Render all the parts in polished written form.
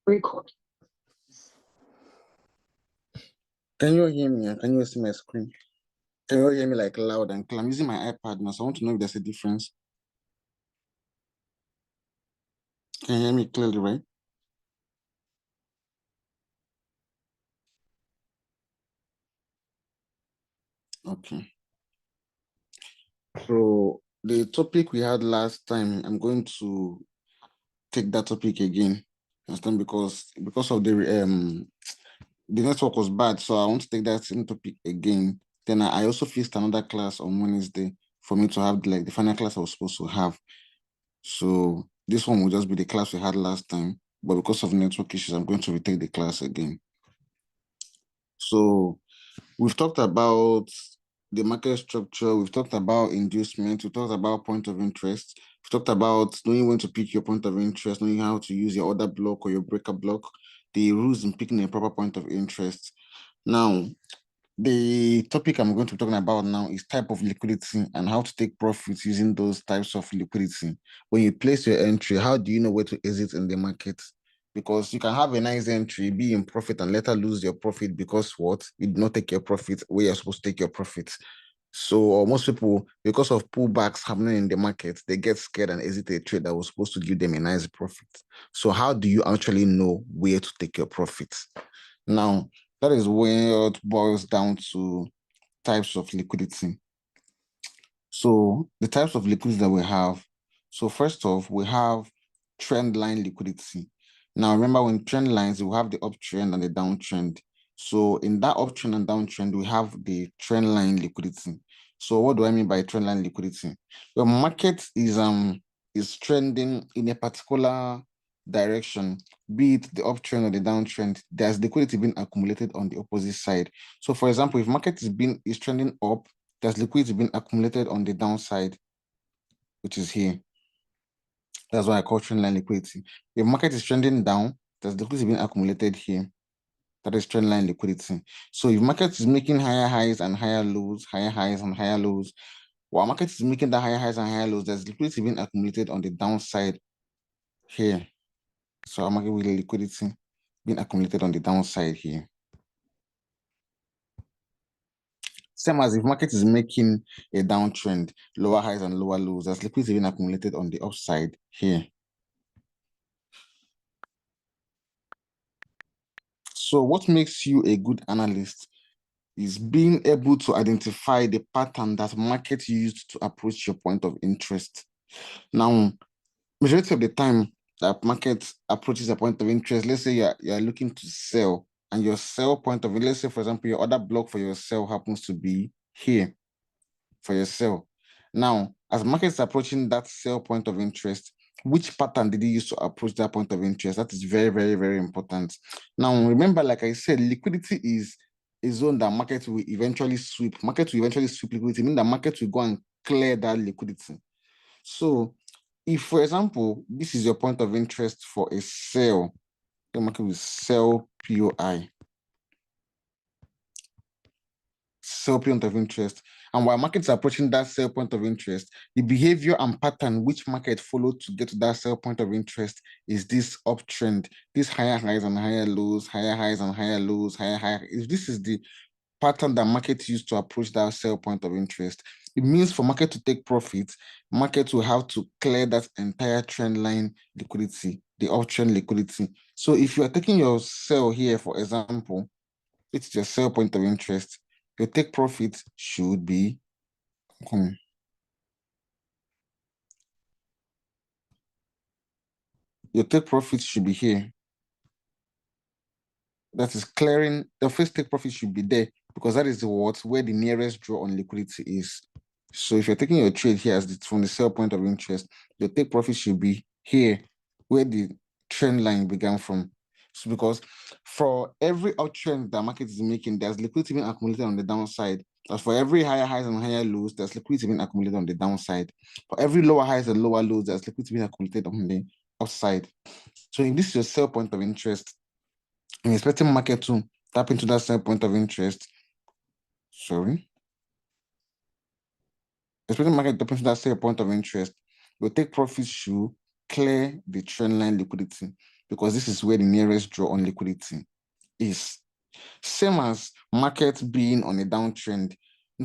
Record. Can you hear me? Can you see my screen? Can you hear me like loud and clear? I'm using my iPad now, so I want to know if there's a difference. Can you hear me clearly, right? Okay. So the topic we had last time, I'm going to take that topic again. Understand? Because of the network was bad, so I want to take that same topic again. Then I also fixed another class on Wednesday for me to have like the final class I was supposed to have. So this one will just be the class we had last time, but because of network issues, I'm going to retake the class again. So we've talked about the market structure, we've talked about inducement, we talked about point of interest, we've talked about knowing when to pick your point of interest, knowing how to use your order block or your breaker block, the rules in picking a proper point of interest. Now, the topic I'm going to be talking about now is type of liquidity and how to take profits using those types of liquidity. When you place your entry, how do you know where to exit in the market? Because you can have a nice entry, be in profit, and later lose your profit because what? You did not take your profit where you're supposed to take your profit. So most people, because of pullbacks happening in the market, they get scared and exit a trade that was supposed to give them a nice profit. So how do you actually know where to take your profits? Now, that is where it boils down to types of liquidity. So the types of liquidity that we have. So first off, we have trend line liquidity. Now remember, when trend lines, we have the uptrend and the downtrend. So in that uptrend and downtrend, we have the trend line liquidity. So what do I mean by trend line liquidity? The market is trending in a particular direction, be it the uptrend or the downtrend. There's liquidity being accumulated on the opposite side. So for example, if market is trending up, there's liquidity being accumulated on the downside, which is here. That's why I call trend line liquidity. If market is trending down, there's liquidity being accumulated here. That is trend line liquidity. So if market is making higher highs and higher lows, higher highs and higher lows, while market is making the higher highs and higher lows, there's liquidity being accumulated on the downside here. So our market with liquidity being accumulated on the downside here. Same as if market is making a downtrend, lower highs and lower lows, there's liquidity being accumulated on the upside here. So what makes you a good analyst is being able to identify the pattern that market used to approach your point of interest. Now, majority of the time that market approaches a point of interest, let's say you're looking to sell, and your sell point of view, let's say, for example, your order block for your sell happens to be here for your sell. Now, as market is approaching that sell point of interest, which pattern did you use to approach that point of interest? That is very, very, very important. Now, remember, like I said, liquidity is a zone that market will eventually sweep. Market will eventually sweep liquidity, meaning that market will go and clear that liquidity. So, if, for example, this is your point of interest for a sell, the market will sell POI. Sell point of interest. And while markets are approaching that sell point of interest, the behavior and pattern which market followed to get to that sell point of interest is this uptrend, this higher highs and higher lows, higher highs and higher lows, higher higher. If this is the pattern that market used to approach that sell point of interest, it means for market to take profits, market will have to clear that entire trend line liquidity, the uptrend liquidity. So if you are taking your sell here, for example, it's your sell point of interest, your take profit should be your take profit should be here. That is clearing the first take profit should be there because that is where the nearest draw on liquidity is. So if you're taking your trade here from the sell point of interest, your take profit should be here where the trend line began from. So because for every uptrend that market is making, there's liquidity being accumulated on the downside. As for every higher highs and higher lows, there's liquidity being accumulated on the downside. For every lower highs and lower lows, there's liquidity being accumulated on the upside. So if this is your sell point of interest, I'm expecting market to tap into that sell point of interest. Sorry. Expecting market to tap into that sell point of interest, your take profits should clear the trend line liquidity. because this is where the nearest draw on liquidity is. Same as market being on a downtrend.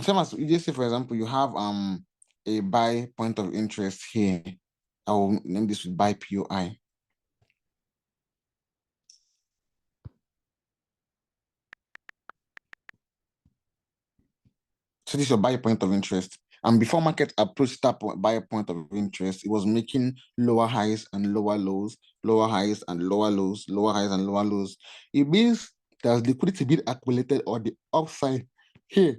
Same as you just say, for example, you have a buy point of interest here. I will name this with buy POI. So this is your buy point of interest. And before market approached that buy point of interest, it was making lower highs and lower lows, lower highs and lower lows, lower highs and lower lows. It means there's liquidity being accumulated on the upside here.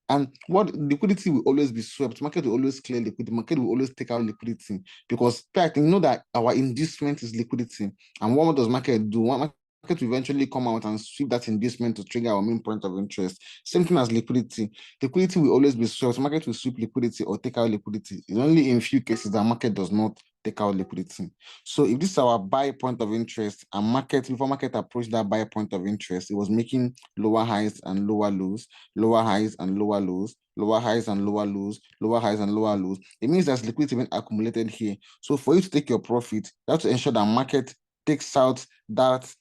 And what liquidity will always be swept. Market will always clear liquidity. Market will always take out liquidity because I think know that our inducement is liquidity. And what does market do? What market will eventually come out and sweep that inducement to trigger our main point of interest. Same thing as liquidity. Liquidity will always be swept. Market will sweep liquidity or take out liquidity. It's only in few cases that market does not take out liquidity. So if this is our buy point of interest and market, before market approached that buy point of interest, it was making lower highs and lower lows, lower highs and lower lows, lower highs and lower lows, lower highs and lower lows. It means there's liquidity being accumulated here. So for you to take your profit, you have to ensure that market takes out that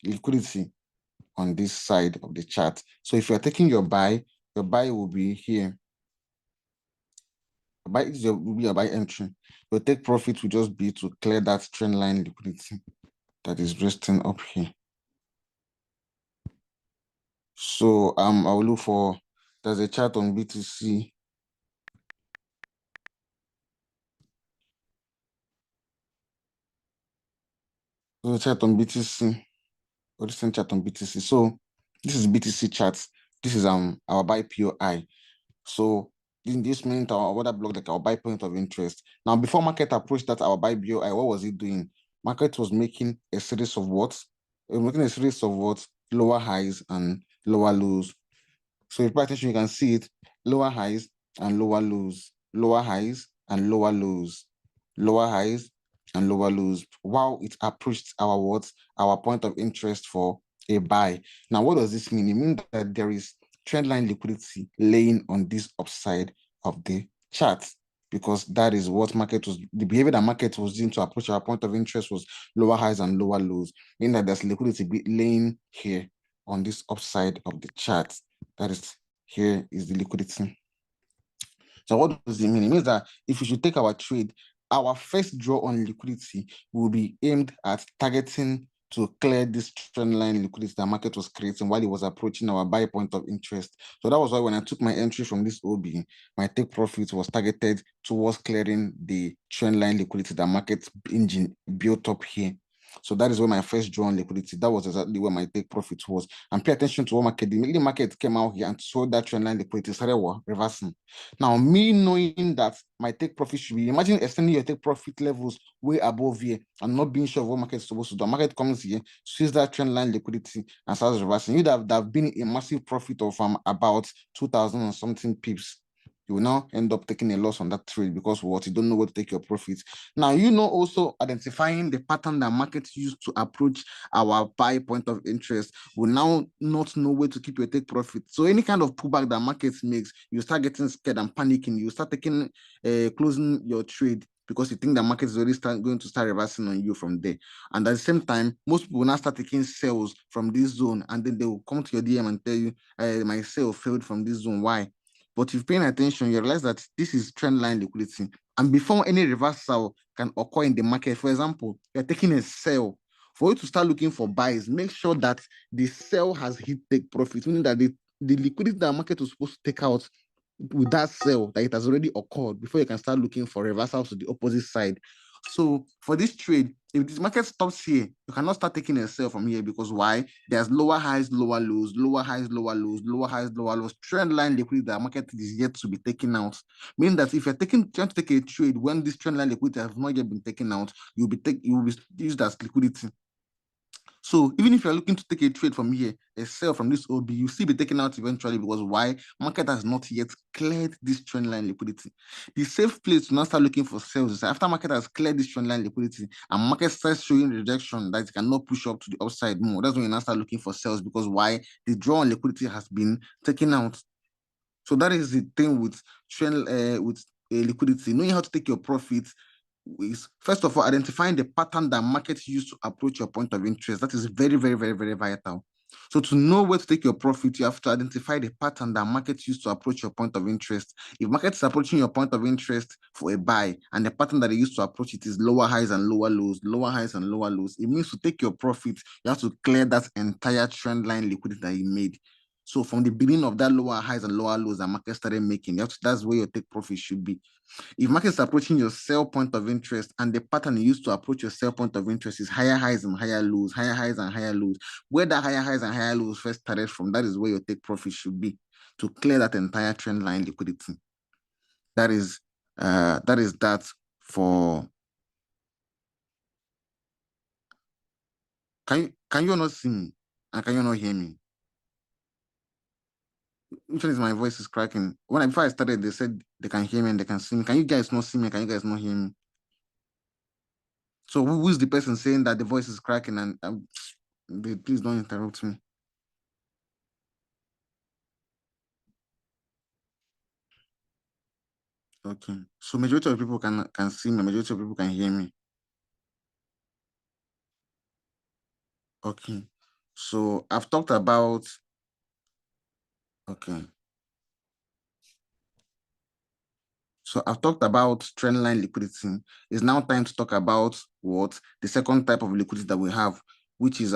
liquidity on this side of the chart. So if you're taking your buy will be here. Buy will be a buy entry. Your take profit will just be to clear that trend line liquidity that is resting up here. So I will look for, there's a chart on BTC. There's a chart on BTC. Or this chart on BTC. So this is BTC charts. This is our buy POI. So in this minute, our order block, like our buy point of interest. Now, before market approached that our buy BOI, what was it doing? Market was making a series of what? Making a series of what? Lower highs and lower lows. So if you pay attention, you can see it, lower highs and lower lows, lower highs and lower lows, lower highs and lower lows, while it approached our what? Our point of interest for a buy. Now, what does this mean? It means that there is trendline liquidity laying on this upside of the chart, because that is what market was, the behavior that market was doing to approach our point of interest was lower highs and lower lows, meaning that there's liquidity laying here on this upside of the chart. That is, here is the liquidity. So what does it mean? It means that if we should take our trade, our first draw on liquidity will be aimed at targeting to clear this trend line liquidity that market was creating while it was approaching our buy point of interest. So that was why when I took my entry from this OB, my take profit was targeted towards clearing the trend line liquidity that market engine built up here. So that is where my first draw on liquidity, that was exactly where my take profit was. And pay attention to what market, the middle market came out here and saw that trend line liquidity started reversing. Now, me knowing that my take profit should be, imagine extending your take profit levels way above here and not being sure of what market is supposed to do. The market comes here, sees that trend line liquidity and starts reversing. You'd have been a massive profit of about 2,000 and something pips. You will now end up taking a loss on that trade because what, you don't know where to take your profits. Now, also identifying the pattern that markets use to approach our buy point of interest will now not know where to keep your take profit. So any kind of pullback that markets makes, you start getting scared and panicking. You start taking closing your trade because you think the market is already going to start reversing on you from there. And at the same time, most people will now start taking sales from this zone, and then they will come to your DM and tell you, my sale failed from this zone. Why? But if you're paying attention, you realize that this is trend line liquidity. And before any reversal can occur in the market, for example, you're taking a sell. For you to start looking for buys, make sure that the sell has hit take profit, meaning that the liquidity that the market was supposed to take out with that sell, that it has already occurred before you can start looking for reversals to the opposite side. So for this trade, if this market stops here, you cannot start taking a sell from here because why? There's lower highs, lower lows, lower highs, lower lows, lower highs, lower lows. Trend line liquidity that market is yet to be taken out. Meaning that if you're trying to take a trade when this trend line liquidity has not yet been taken out, you will be used as liquidity. So even if you're looking to take a trade from here, a sell from this OB, you still be taken out eventually because why? Market has not yet cleared this trend line liquidity. The safe place to now start looking for sales is after market has cleared this trend line liquidity and market starts showing rejection that it cannot push up to the upside more. That's when you now start looking for sales because why? The draw on liquidity has been taken out. So that is the thing with trend with liquidity. Knowing how to take your profits is, first of all, identifying the pattern that markets use to approach your point of interest. That is very, very, very, very vital. So to know where to take your profit, you have to identify the pattern that markets use to approach your point of interest. If market is approaching your point of interest for a buy, and the pattern that they use to approach it is lower highs and lower lows, lower highs and lower lows, it means to take your profit, you have to clear that entire trend line liquidity that you made. So from the beginning of that lower highs and lower lows that market started making, that's where your take profit should be. If market is approaching your sell point of interest and the pattern you use to approach your sell point of interest is higher highs and higher lows, higher highs and higher lows, where the higher highs and higher lows first started from, that is where your take profit should be to clear that entire trend line liquidity. That is that for. Can you not see me? And can you not hear me? Which one is my voice is cracking? Before I started, they said they can hear me and they can see me. Can you guys not see me? Can you guys not hear me? So who is the person saying that the voice is cracking and please don't interrupt me. Okay. So majority of people can see me, majority of people can hear me. Okay. So I've talked about okay. So I've talked about trendline liquidity. It's now time to talk about what the second type of liquidity that we have, which is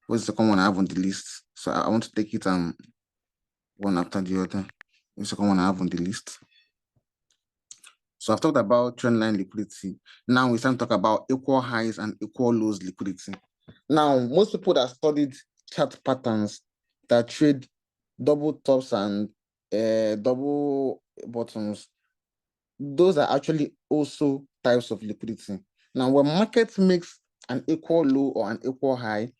what's the second one I have on the list? So I want to take it one after the other. The second one I have on the list. So I've talked about trendline liquidity. Now it's time to talk about equal highs and equal lows liquidity. Now, most people that studied chart patterns that trade double tops and double bottoms, those are actually also types of liquidity. Now, when market makes an equal low or an equal high,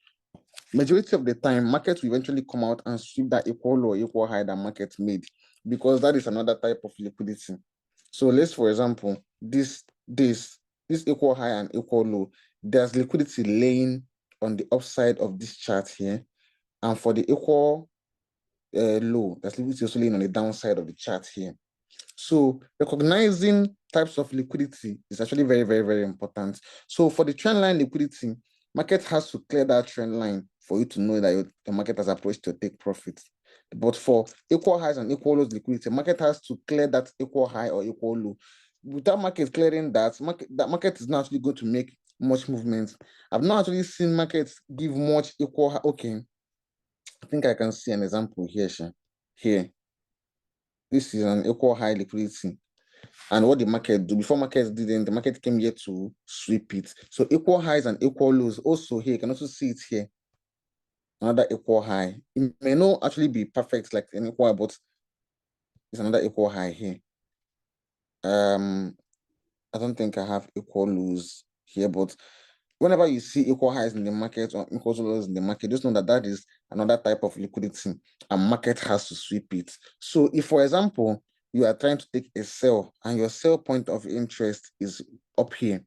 majority of the time, markets will eventually come out and sweep that equal low or equal high that market made, because that is another type of liquidity. So let's, for example, this equal high and equal low, there's liquidity laying on the upside of this chart here. And for the equal low, there's liquidity also laying on the downside of the chart here. So recognizing types of liquidity is actually very, very, very important. So for the trend line liquidity, market has to clear that trend line for you to know that the market has approached to take profit. But for equal highs and equal lows liquidity, market has to clear that equal high or equal low. Without market clearing that market is not actually going to make much movement. I've not actually seen markets give much equal high. Okay, I think I can see an example here. Here, this is an equal high liquidity. And what the market do, before markets didn't, the market came here to sweep it. So equal highs and equal lows also here, you can also see it here. Another equal high. It may not actually be perfect like an equal, but it's another equal high here. I don't think I have equal lows here, but whenever you see equal highs in the market or equal lows in the market, just know that that is another type of liquidity and market has to sweep it. So if, for example, you are trying to take a sell and your sell point of interest is up here,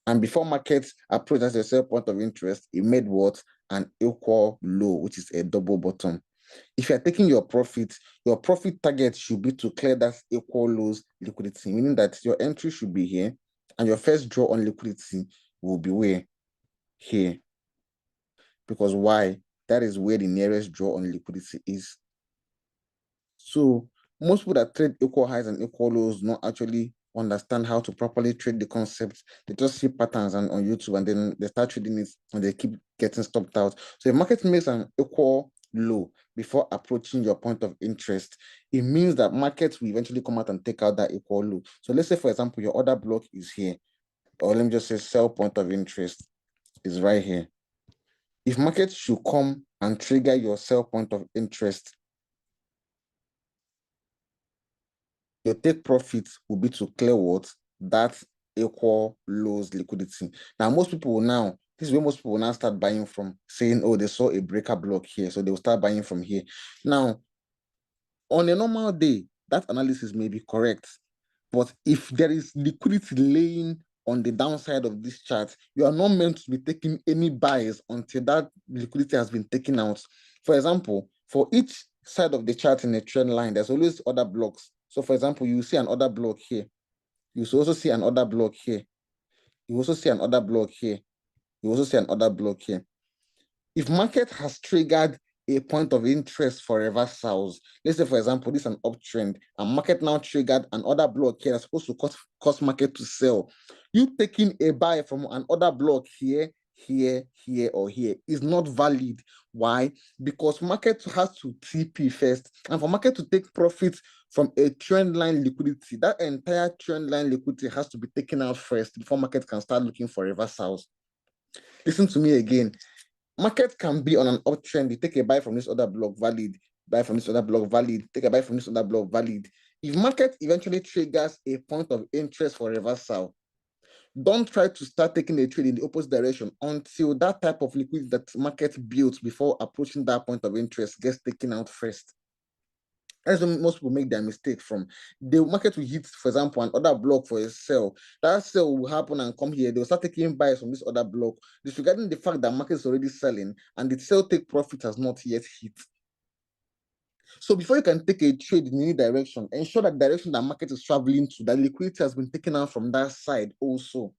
and before markets approach as a sell point of interest, it made what? An equal low, which is a double bottom. If you're taking your profit target should be to clear that equal lows liquidity, meaning that your entry should be here and your first draw on liquidity will be where? Here. Because why? That is where the nearest draw on liquidity is. So most people that trade equal highs and equal lows not actually understand how to properly trade the concept. They just see patterns on YouTube and then they start trading it and they keep getting stopped out. So if market makes an equal low before approaching your point of interest, it means that markets will eventually come out and take out that equal low. So let's say, for example, your order block is here, or let me just say sell point of interest is right here. If markets should come and trigger your sell point of interest, your take profit will be to clear what? That equal lows liquidity. Now, this is where most people will now start buying from, saying, oh, they saw a breaker block here, so they will start buying from here. Now, on a normal day, that analysis may be correct. But if there is liquidity laying on the downside of this chart, you are not meant to be taking any buys until that liquidity has been taken out. For example, for each side of the chart in a trend line, there's always other blocks. So for example, you see an order block here. You will also see another block here. You also see another block here. You also see another block here. If market has triggered a point of interest for reversals, let's say, for example, this is an uptrend, and market now triggered another block here that's supposed to cause market to sell. You taking a buy from another block here, here, here, or here is not valid. Why? Because market has to TP first, and for market to take profits from a trend line liquidity, that entire trend line liquidity has to be taken out first before market can start looking for reversals. Listen to me again. Market can be on an uptrend. You take a buy from this other block, valid. Buy from this other block, valid. Take a buy from this other block, valid. If market eventually triggers a point of interest for reversal, don't try to start taking a trade in the opposite direction until that type of liquidity that market built before approaching that point of interest gets taken out first. That's when most people make their mistake from. The market will hit, for example, another block for a sell. That sell will happen and come here. They'll start taking buys from this other block, disregarding the fact that market is already selling and the sell take profit has not yet hit. So before you can take a trade in any direction, ensure that the direction that market is traveling to, that liquidity has been taken out from that side also.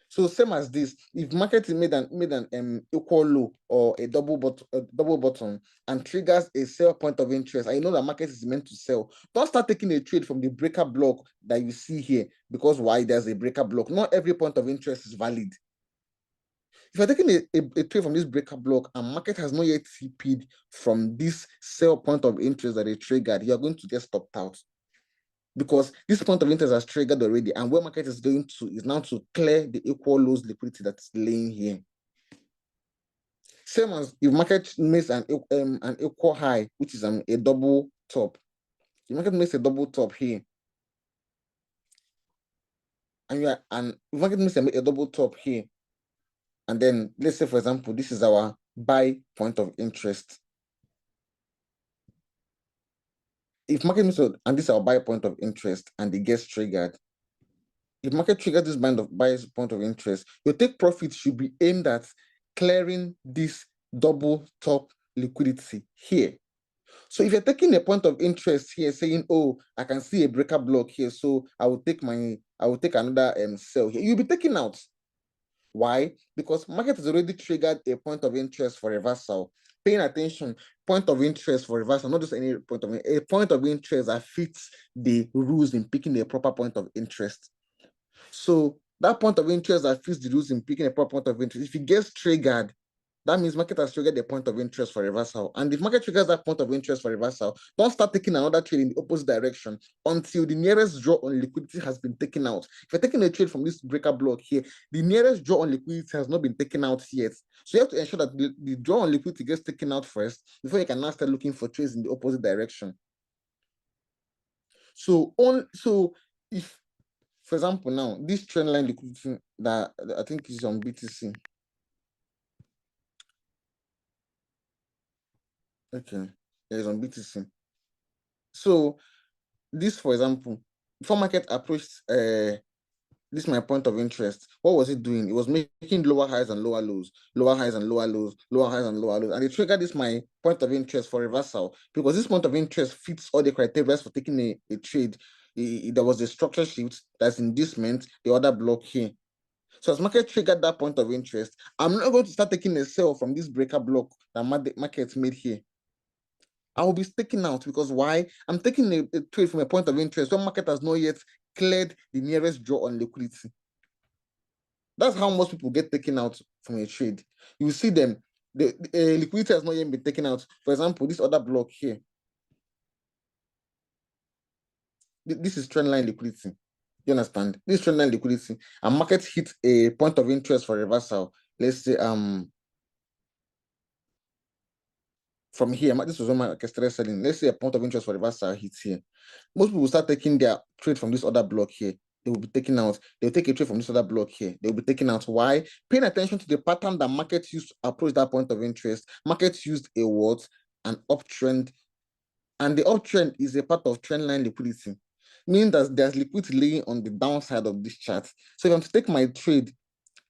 So same as this, if market made an equal low or a double bottom and triggers a sell point of interest, I know that market is meant to sell. Don't start taking a trade from the breaker block that you see here, because why? There's a breaker block. Not every point of interest is valid. If you're taking a trade from this breaker block and market has not yet TP'd from this sell point of interest that they triggered, you're going to get stopped out. Because this point of interest has triggered already, and where market is going to is now to clear the equal lows liquidity that's laying here. Same as if market makes an equal high, which is a double top. If market makes a double top here, and if market makes a double top here, and then let's say, for example, this is our buy point of interest. If market makes and this is our buy point of interest, and it gets triggered, if market triggers this buy point of interest, your take profit should be aimed at clearing this double top liquidity here. So if you're taking a point of interest here, saying, "Oh, I can see a breaker block here, so I will take another sell here," you'll be taking out. Why? Because market has already triggered a point of interest for reversal. Paying attention, point of interest for reversal, not just any point of a point of interest that fits the rules in picking a proper point of interest. So that point of interest that fits the rules in picking a proper point of interest, if it gets triggered, that means market has triggered the point of interest for reversal. And if market triggers that point of interest for reversal, don't start taking another trade in the opposite direction until the nearest draw on liquidity has been taken out. If you're taking a trade from this breaker block here, the nearest draw on liquidity has not been taken out yet. So you have to ensure that the draw on liquidity gets taken out first before you can now start looking for trades in the opposite direction. So if, for example, now this trend line liquidity that I think is on BTC. Okay, it's on BTC. So this, for example, before market approached this is my point of interest. What was it doing? It was making lower highs and lower lows, lower highs and lower lows, lower highs and lower lows. And it triggered this my point of interest for reversal, because this point of interest fits all the criteria for taking a trade. There was a structure shift that's inducement, the other block here. So as market triggered that point of interest, I'm not going to start taking a sell from this breaker block that market made here. I will be taking out, because why? I'm taking a trade from a point of interest when market has not yet cleared the nearest draw on liquidity. That's how most people get taken out from a trade. You see them, the liquidity has not yet been taken out. For example, this other block here, this is trend line liquidity. You understand? This trend line liquidity, and market hit a point of interest for reversal. Let's say from here, this was when my started selling. Let's say a point of interest for reversal hits here. Most people start taking their trade from this other block here. They will be taken out. They'll take a trade from this other block here. They'll be taken out. Why? Paying attention to the pattern that market used to approach that point of interest. Market used a what? An uptrend. And the uptrend is a part of trend line liquidity, meaning that there's liquidity laying on the downside of this chart. So if I'm to take my trade,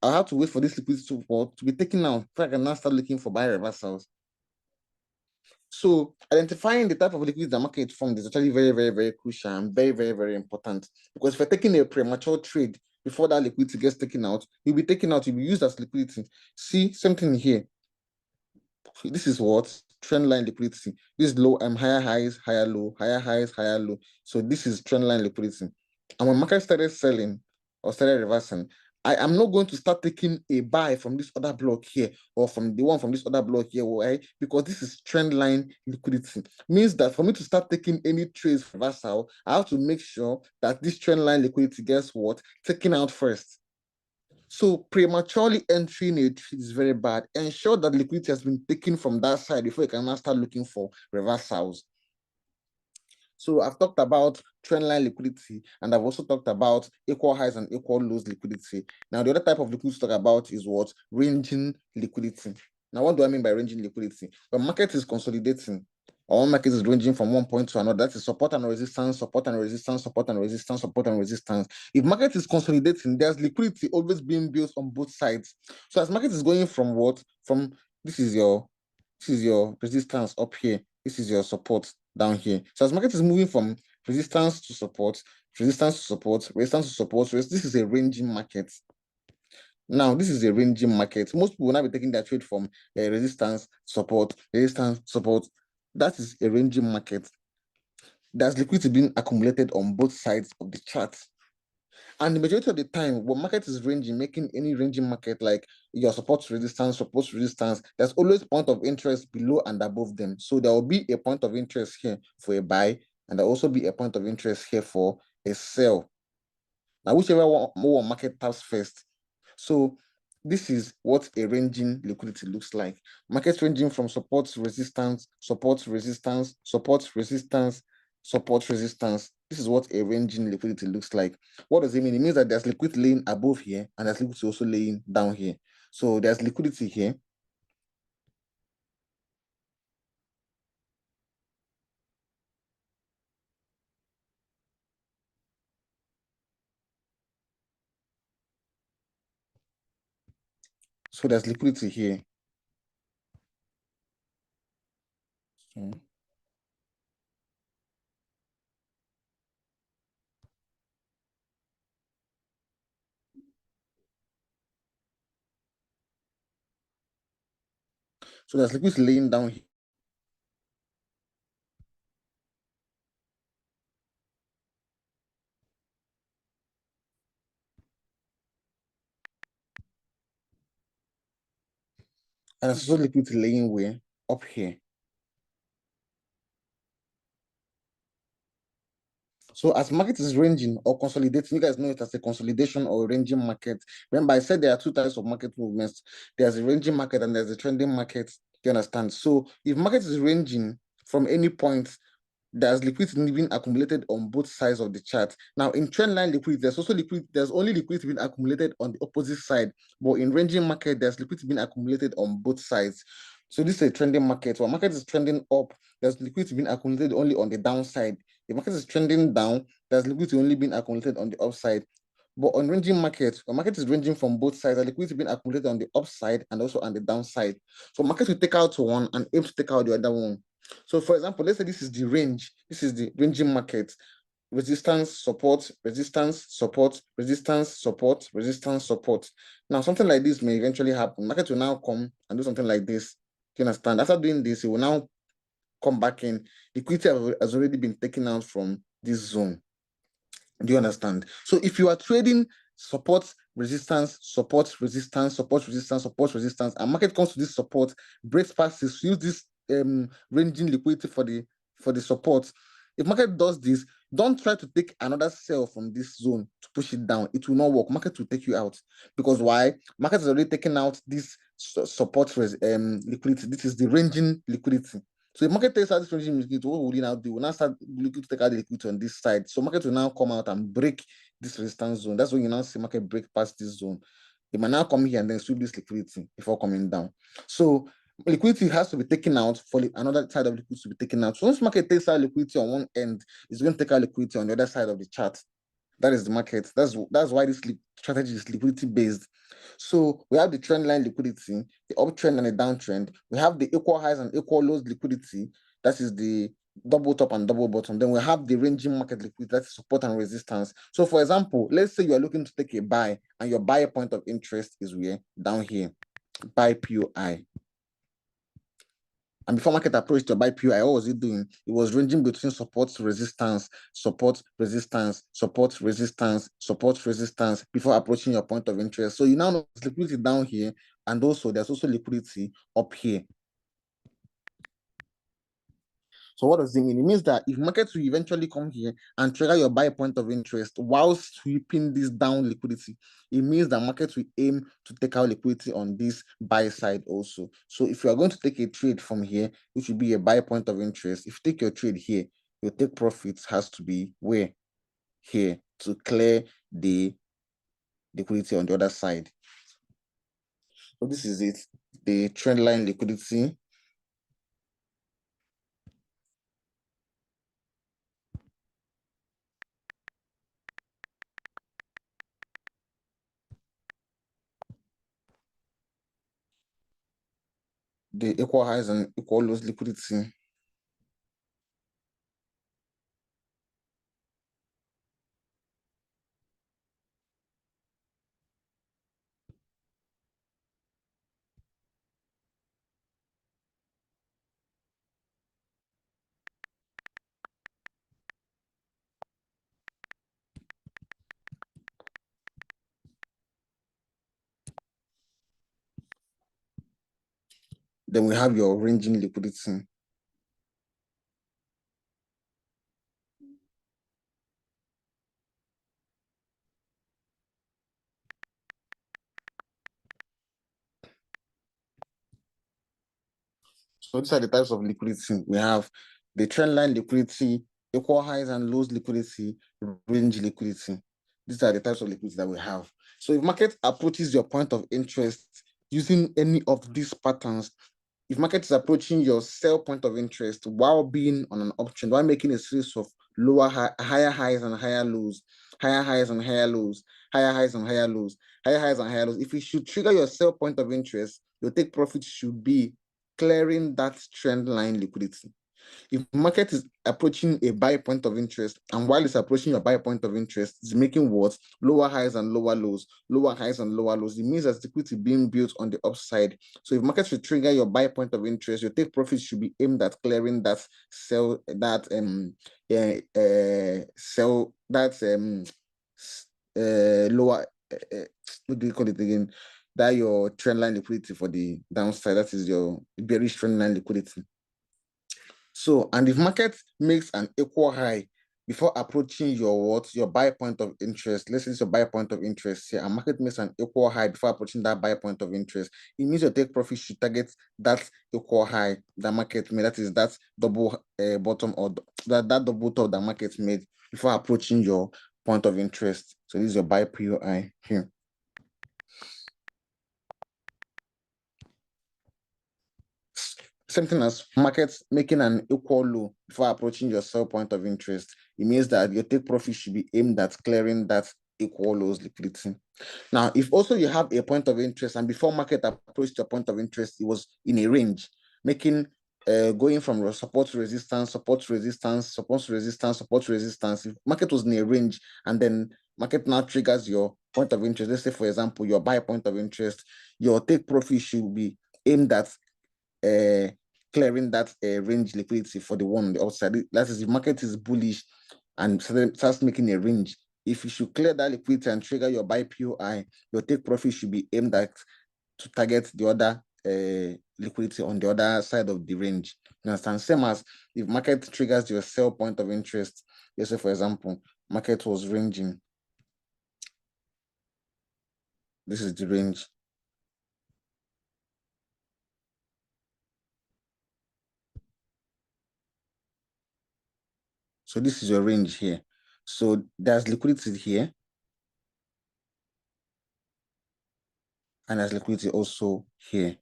I'll have to wait for this liquidity to be taken out before I can now start looking for buy reversals. So identifying the type of liquidity the market formed is actually very, very, very crucial and very, very, very important. Because if you're taking a premature trade before that liquidity gets taken out, you'll be taken out, you'll be used as liquidity. See something here. This is what trend line liquidity. This is low, higher highs, higher low, higher highs, higher low. So this is trend line liquidity. And when market started selling or started reversing, I am not going to start taking a buy from this other block here or from the one from this other block here. Why? Because this is trend line liquidity. Means that for me to start taking any trades for reversal, I have to make sure that this trend line liquidity gets what? Taken out first. So prematurely entering it is very bad. Ensure that liquidity has been taken from that side before you can now start looking for reversals. So I've talked about trendline liquidity, and I've also talked about equal highs and equal lows liquidity. Now, the other type of liquidity to talk about is what? Ranging liquidity. Now, what do I mean by ranging liquidity? When market is consolidating, or one market is ranging from one point to another, that is support and resistance, support and resistance, support and resistance, support and resistance. If market is consolidating, there's liquidity always being built on both sides. So as market is going from what? From this is your resistance up here. This is your support down here. So as market is moving from resistance to support, resistance to support, resistance to support, this is a ranging market. Now, this is a ranging market. Most people will not be taking their trade from resistance, support, resistance, support. That is a ranging market. There's liquidity being accumulated on both sides of the chart. And the majority of the time, when market is ranging, making any ranging market like your support resistance, there's always point of interest below and above them. So there will be a point of interest here for a buy, and there'll also be a point of interest here for a sell. Now, whichever one market taps first. So this is what a ranging liquidity looks like. Markets ranging from support resistance, support resistance, support resistance, support resistance. This is what a ranging liquidity looks like. What does it mean? It means that there's liquidity laying above here and there's liquidity also laying down here. So there's liquidity here. So there's liquidity here. So there's liquidity laying down here. And there's also liquidity laying where? Up here. So as market is ranging or consolidating, you guys know it as a consolidation or a ranging market. Remember, I said there are two types of market movements. There's a ranging market and there's a trending market. You understand? So if market is ranging from any point, there's liquidity being accumulated on both sides of the chart. Now, in trendline liquidity, there's also liquidity, there's only liquidity being accumulated on the opposite side. But in ranging market, there's liquidity being accumulated on both sides. So this is a trending market. When market is trending up, there's liquidity being accumulated only on the downside. If market is trending down, there's liquidity only being accumulated on the upside. But on ranging market, when market is ranging from both sides, the liquidity being accumulated on the upside and also on the downside. So market will take out one and aim to take out the other one. So for example, let's say this is the range. This is the ranging market. Resistance, support, resistance, support, resistance, support, resistance, support. Now, something like this may eventually happen. Market will now come and do something like this. You understand? After doing this, it will now come back in. Liquidity has already been taken out from this zone. Do you understand? So if you are trading support, resistance, support, resistance, support, resistance, support, resistance, and market comes to this support, breaks past this, use this ranging liquidity for the support. If market does this, don't try to take another sell from this zone to push it down. It will not work. Market will take you out. Because why? Market has already taken out this support liquidity. This is the ranging liquidity. So if market takes out this ranging liquidity, what will you now do? We'll now start looking to take out the liquidity on this side. So market will now come out and break this resistance zone. That's when you now see market break past this zone. It might now come here and then sweep this liquidity before coming down. So liquidity has to be taken out for another side of liquidity to be taken out. So once market takes out liquidity on one end, it's going to take out liquidity on the other side of the chart. That is the market. That's why this strategy is liquidity based. So we have the trend line liquidity, the uptrend and the downtrend. We have the equal highs and equal lows liquidity. That is the double top and double bottom. Then we have the ranging market liquidity, that's support and resistance. So for example, let's say you are looking to take a buy and your buy point of interest is where? Down here, buy POI. And before market approached to buy POI, what was it doing? It was ranging between support, resistance, support, resistance, support, resistance, support, resistance before approaching your point of interest. So you now know there's liquidity down here, and also there's also liquidity up here. So what does it mean? It means that if markets will eventually come here and trigger your buy point of interest while sweeping this down liquidity, it means that markets will aim to take out liquidity on this buy side also. So if you are going to take a trade from here, which will be a buy point of interest, if you take your trade here, your take profits has to be where? Here, to clear the liquidity on the other side. So this is it, the trend line liquidity. The equal highs and equal lows liquidity. Then we have your ranging liquidity. So these are the types of liquidity. We have the trend line liquidity, equal highs and lows liquidity, range liquidity. These are the types of liquidity that we have. So if market approaches your point of interest using any of these patterns, if market is approaching your sell point of interest while being on an uptrend, while making a series of higher highs and higher lows, higher highs and higher lows, higher highs and higher lows, higher highs and higher lows, if you should trigger your sell point of interest, your take profit should be clearing that trend line liquidity. If market is approaching a buy point of interest, and while it's approaching your buy point of interest, it's making what? Lower highs and lower lows, lower highs and lower lows. It means that liquidity being built on the upside. So if market should trigger your buy point of interest, your take profit should be aimed at clearing that sell that sell that lower what do you call it again? That your trend line liquidity for the downside. That is your bearish trend line liquidity. So, and if market makes an equal high before approaching your what? Your buy point of interest, let's say it's your buy point of interest here, and market makes an equal high before approaching that buy point of interest, it means your take profit should target that equal high that market made. That is that double bottom or that double top that market made before approaching your point of interest. So this is your buy POI here. Same thing as markets making an equal low before approaching your sell point of interest. It means that your take profit should be aimed at clearing that equal lows liquidity. Now, if also you have a point of interest and before market approached your point of interest, it was in a range, making going from support to resistance, support to resistance, support to resistance, support to resistance. If market was in a range and then market now triggers your point of interest, let's say, for example, your buy point of interest, your take profit should be aimed at clearing that range liquidity for the one on the upside. That is, if market is bullish and starts making a range, if you should clear that liquidity and trigger your buy POI, your take profit should be aimed at to target the other liquidity on the other side of the range. You understand? Same as if market triggers your sell point of interest. Let's say, for example, market was ranging. This is the range. So this is your range here. So there's liquidity here. And there's liquidity also here.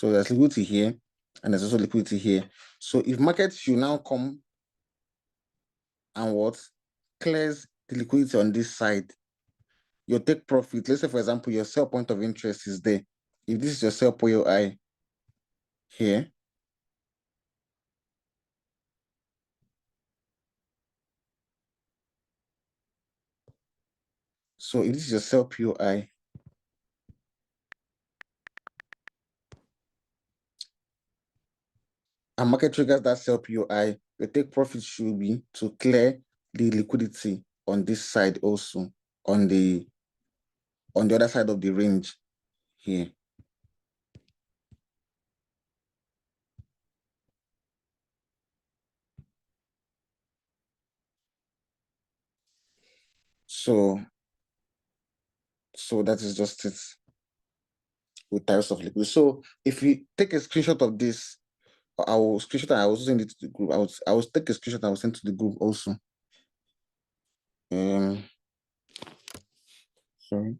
So there's liquidity here, and there's also liquidity here. So if market should now come and what clears the liquidity on this side, you take profit. Let's say, for example, your sell point of interest is there. If this is your sell POI here, so if this is your sell POI, and market triggers that sell POI, the take profit should be to clear the liquidity on this side also, on the other side of the range here. So that is just it with types of liquidity. So if we take a screenshot of this, I will screenshot and I will send it to the group. I will take a screenshot and I will send to the group also. Sorry.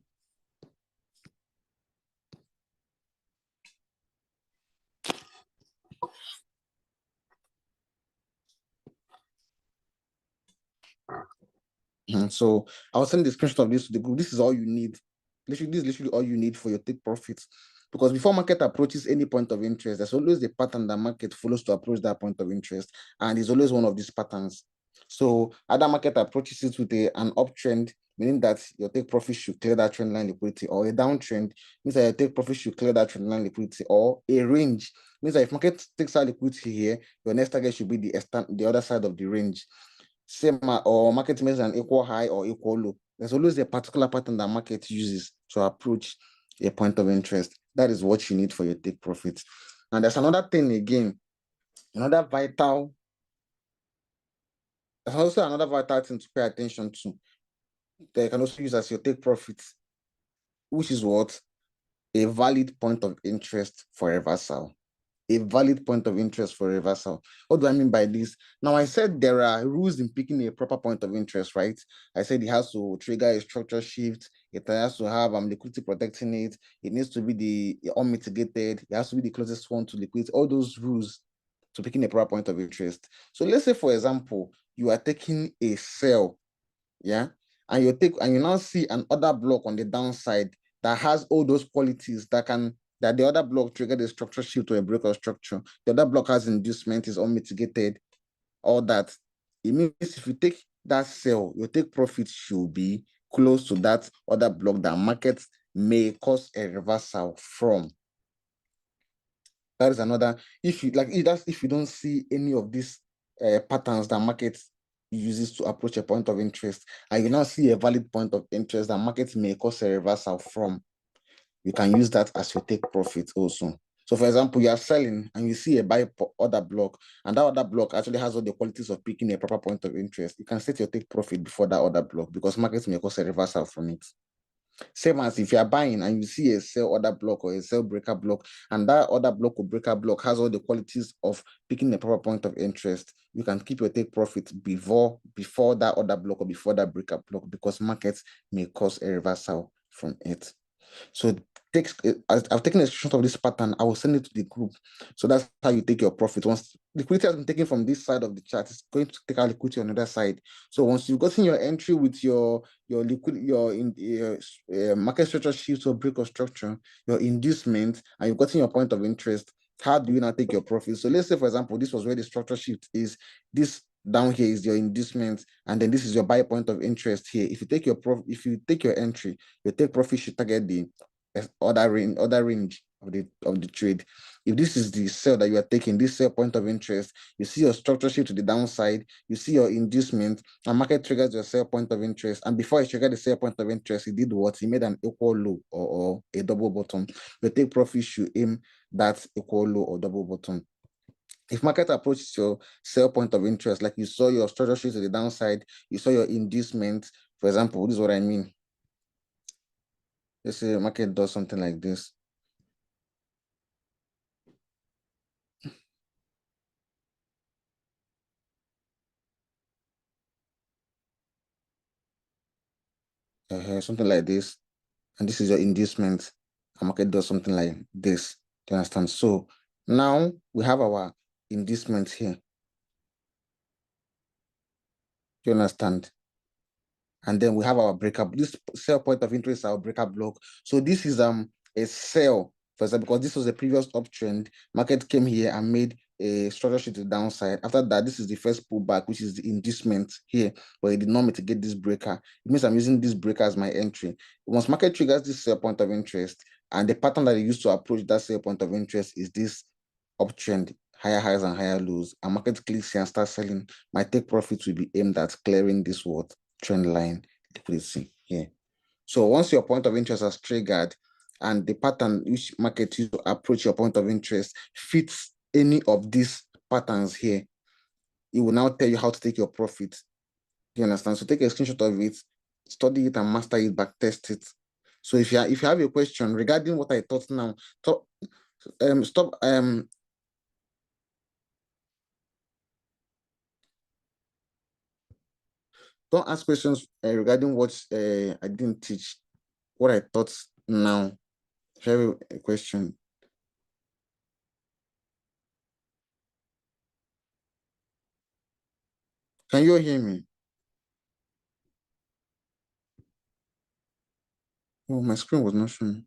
So I'll send the screenshot of this to the group. This is all you need. This is literally all you need for your take profits. Because before market approaches any point of interest, there's always the pattern that market follows to approach that point of interest. And it's always one of these patterns. So other market approaches it with an uptrend, meaning that your take profit should clear that trend line liquidity, or a downtrend, means that your take profit should clear that trend line liquidity, or a range, means that if market takes out liquidity here, your next target should be the other side of the range. Same or market makes an equal high or equal low. There's always a particular pattern that market uses to approach a point of interest. That is what you need for your take profit. And there's another thing again, another vital, there's also another vital thing to pay attention to that you can also use as your take profit, which is what? A valid point of interest for reversal. A valid point of interest for reversal. What do I mean by this? Now, I said there are rules in picking a proper point of interest, right? I said it has to trigger a structure shift. It has to have liquidity protecting it. It needs to be the unmitigated. It has to be the closest one to liquidity. All those rules to picking a proper point of interest. So let's say, for example, you are taking a sell, yeah, and you now see an order block on the downside that has all those qualities that the other block trigger the structure shift to a break of structure. The other block has inducement, is unmitigated, all that. It means if you take that sell, your take profit should be close to that other block that markets may cause a reversal from. That is another. If you don't see any of these patterns that market uses to approach a point of interest, and you now see a valid point of interest that market may cause a reversal from, you can use that as your take profit also. So, for example, you are selling and you see a buy order block, and that other block actually has all the qualities of picking a proper point of interest. You can set your take profit before that other block because market may cause a reversal from it. Same as if you are buying and you see a sell order block or a sell breaker block, and that order block or breaker block has all the qualities of picking a proper point of interest, you can keep your take profit before that order block or before that breaker block because markets may cause a reversal from it. So I've taken a screenshot of this pattern. I will send it to the group. So that's how you take your profit. Once liquidity has been taken from this side of the chart, it's going to take out liquidity on the other side. So once you've gotten your entry with your market structure shift or break of structure, your inducement, and you've gotten your point of interest, how do you now take your profit? So let's say, for example, this was where the structure shift is. This down here is your inducement, and then this is your buy point of interest here. If you take your entry, your take profit should target the other range of the trade. If this is the sell that you are taking, this sell point of interest, you see your structure shift to the downside, you see your inducement, and market triggers your sell point of interest. And before it triggered the sell point of interest, it did what? It made an equal low or a double bottom. Your take profit should aim that equal low or double bottom. If market approaches your sell point of interest, like you saw your structure shift to the downside, you saw your inducement, for example, this is what I mean. Let's say market does something like this. Something like this, and this is your inducement. And market does something like this. you understand? So now we have our inducement here. Do you understand? And then we have our breaker. This sell point of interest, our breaker block. So this is a sell, for example, because this was a previous uptrend. Market came here and made a structure shift to the downside. After that, this is the first pullback, which is the inducement here, but it did not mitigate this breaker. It means I'm using this breaker as my entry. Once market triggers this sell point of interest, and the pattern that I use to approach that sell point of interest is this uptrend, higher highs and higher lows, and market clicks here and starts selling, my take profit will be aimed at clearing this what? Trend line liquidity here. So once your point of interest has triggered and the pattern which market use to approach your point of interest fits any of these patterns here, it will now tell you how to take your profit. Do you understand? So take a screenshot of it, study it and master it, back test it. So if you have a question regarding what I taught now, don't ask questions regarding what I didn't teach, what I taught now. If you have a question. Can you hear me? Oh, my screen was not showing.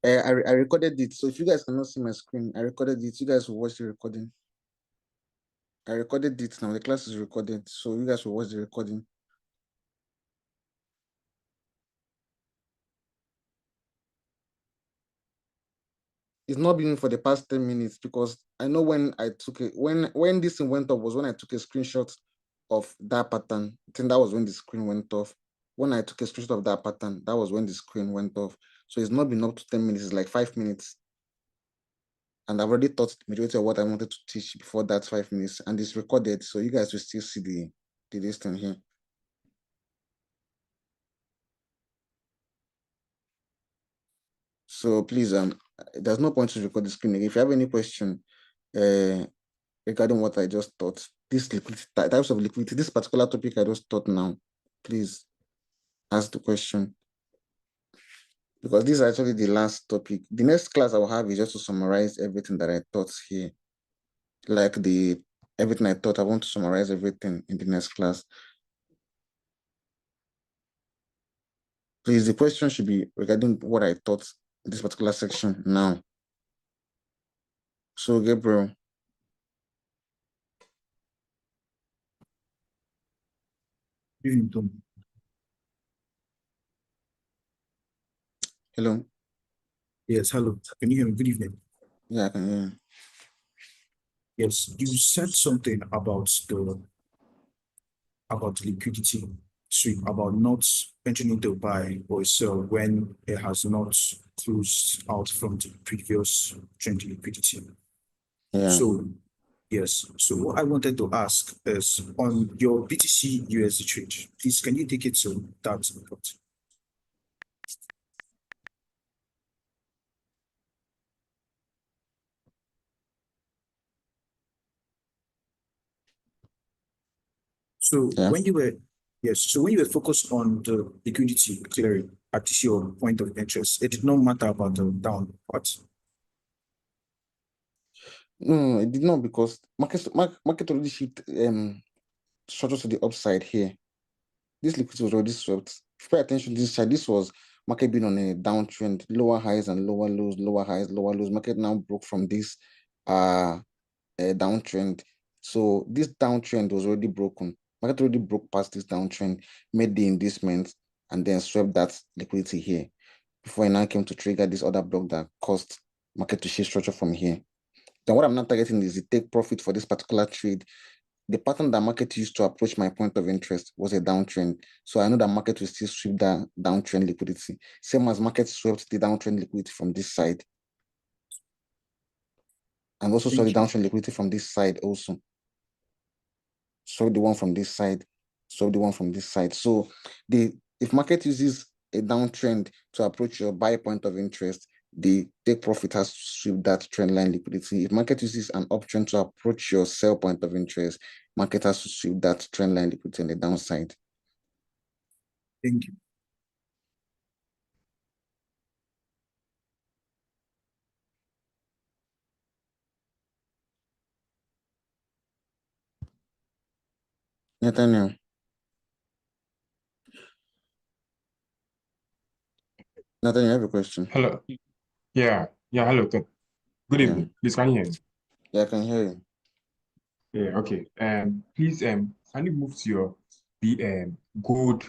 I recorded it. So if you guys cannot see my screen, I recorded it. You guys will watch the recording. I recorded it now. The class is recorded. So you guys will watch the recording. It's not been for the past 10 minutes because I know when I took it, when this thing went up was when I took a screenshot of that pattern. I think that was when the screen went off. When I took a screenshot of that pattern, that was when the screen went off. So it's not been up to 10 minutes, it's like 5 minutes. And I've already taught the majority of what I wanted to teach before that 5 minutes, and it's recorded, so you guys will still see the listing here. So please, there's no point to record the screen again. If you have any question regarding what I just taught, this liquidity types of liquidity, this particular topic I just taught now, please ask the question. Because this is actually the last topic. The next class I will have is just to summarize everything that I taught here. Like everything I taught, I want to summarize everything in the next class. Please, the question should be regarding what I taught in this particular section now. So, Gabriel. Hello. Yes, hello. Can you hear me? Good evening. Yeah, I can hear you. Yes, you said something about liquidity, so about not entering into buy or sell when it has not closed out from the previous trend liquidity. Yeah. So yes, so what I wanted to ask is on your BTC USD trade, please can you take it to that point? So Yeah. when you were so when you were focused on the liquidity clearing at your point of interest, it did not matter about the down part. No, it did not, because market already shift structure to the upside here. This liquidity was already swept. If you pay attention to this side, this was market being on a downtrend, lower highs and lower lows, lower highs, lower lows. Market now broke from this downtrend. So this downtrend was already broken. Market already broke past this downtrend, made the inducement, and then swept that liquidity here before it now came to trigger this other block that caused market to shift structure from here. Then what I'm not targeting is the take profit for this particular trade. The pattern that market used to approach my point of interest was a downtrend. So I know that market will still sweep that downtrend liquidity. Same as market swept the downtrend liquidity from this side. And also saw the downtrend liquidity from this side also. So the one from this side, so the one from this side. So if market uses a downtrend to approach your buy point of interest, the take profit has to sweep that trend line liquidity. If market uses an uptrend to approach your sell point of interest, market has to sweep that trend line liquidity on the downside. Thank you. Nathaniel. Nathaniel, I have a question. Hello. Yeah. Hello. Good Yeah. evening. Please, can you hear me? Yeah, I can hear you. Yeah. Okay. Please, can you move to your gold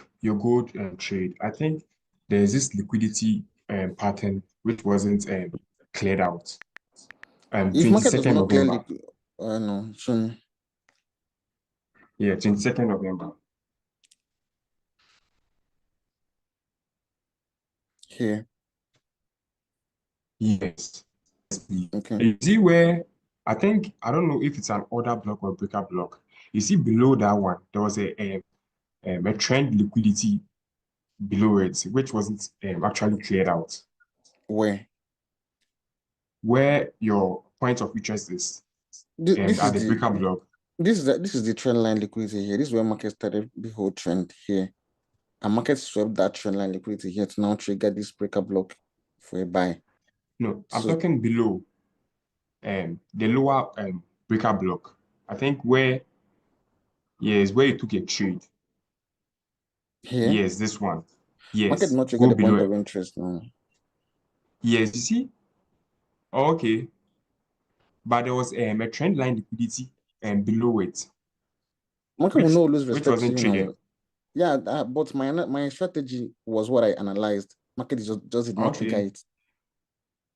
trade? I think there's this liquidity pattern which wasn't cleared out. If market does 22nd not November. clearly, no, show me. Yeah, 22nd November. Here. Yes. Please. Okay. You see where I think I don't know if it's an order block or breaker block. You see below that one, there was a trend liquidity below it, which wasn't actually cleared out. Where? Where your point of interest is This at is the breaker block. this is the trend line liquidity here. This is where market started the whole trend here. And market swept that trend line liquidity here to now trigger this breaker block for a buy. No, I'm So talking below the lower breaker block. I think where yes, where you took a trade. here, Yes, this one. market Yes, not trigger go the point below of it. interest now. Yes, you see? Oh, okay. But there was a trend line liquidity below it, Market will not always which respect wasn't you now. triggered. Yeah, but my strategy was what I analyzed. Market just did not trigger Okay. it.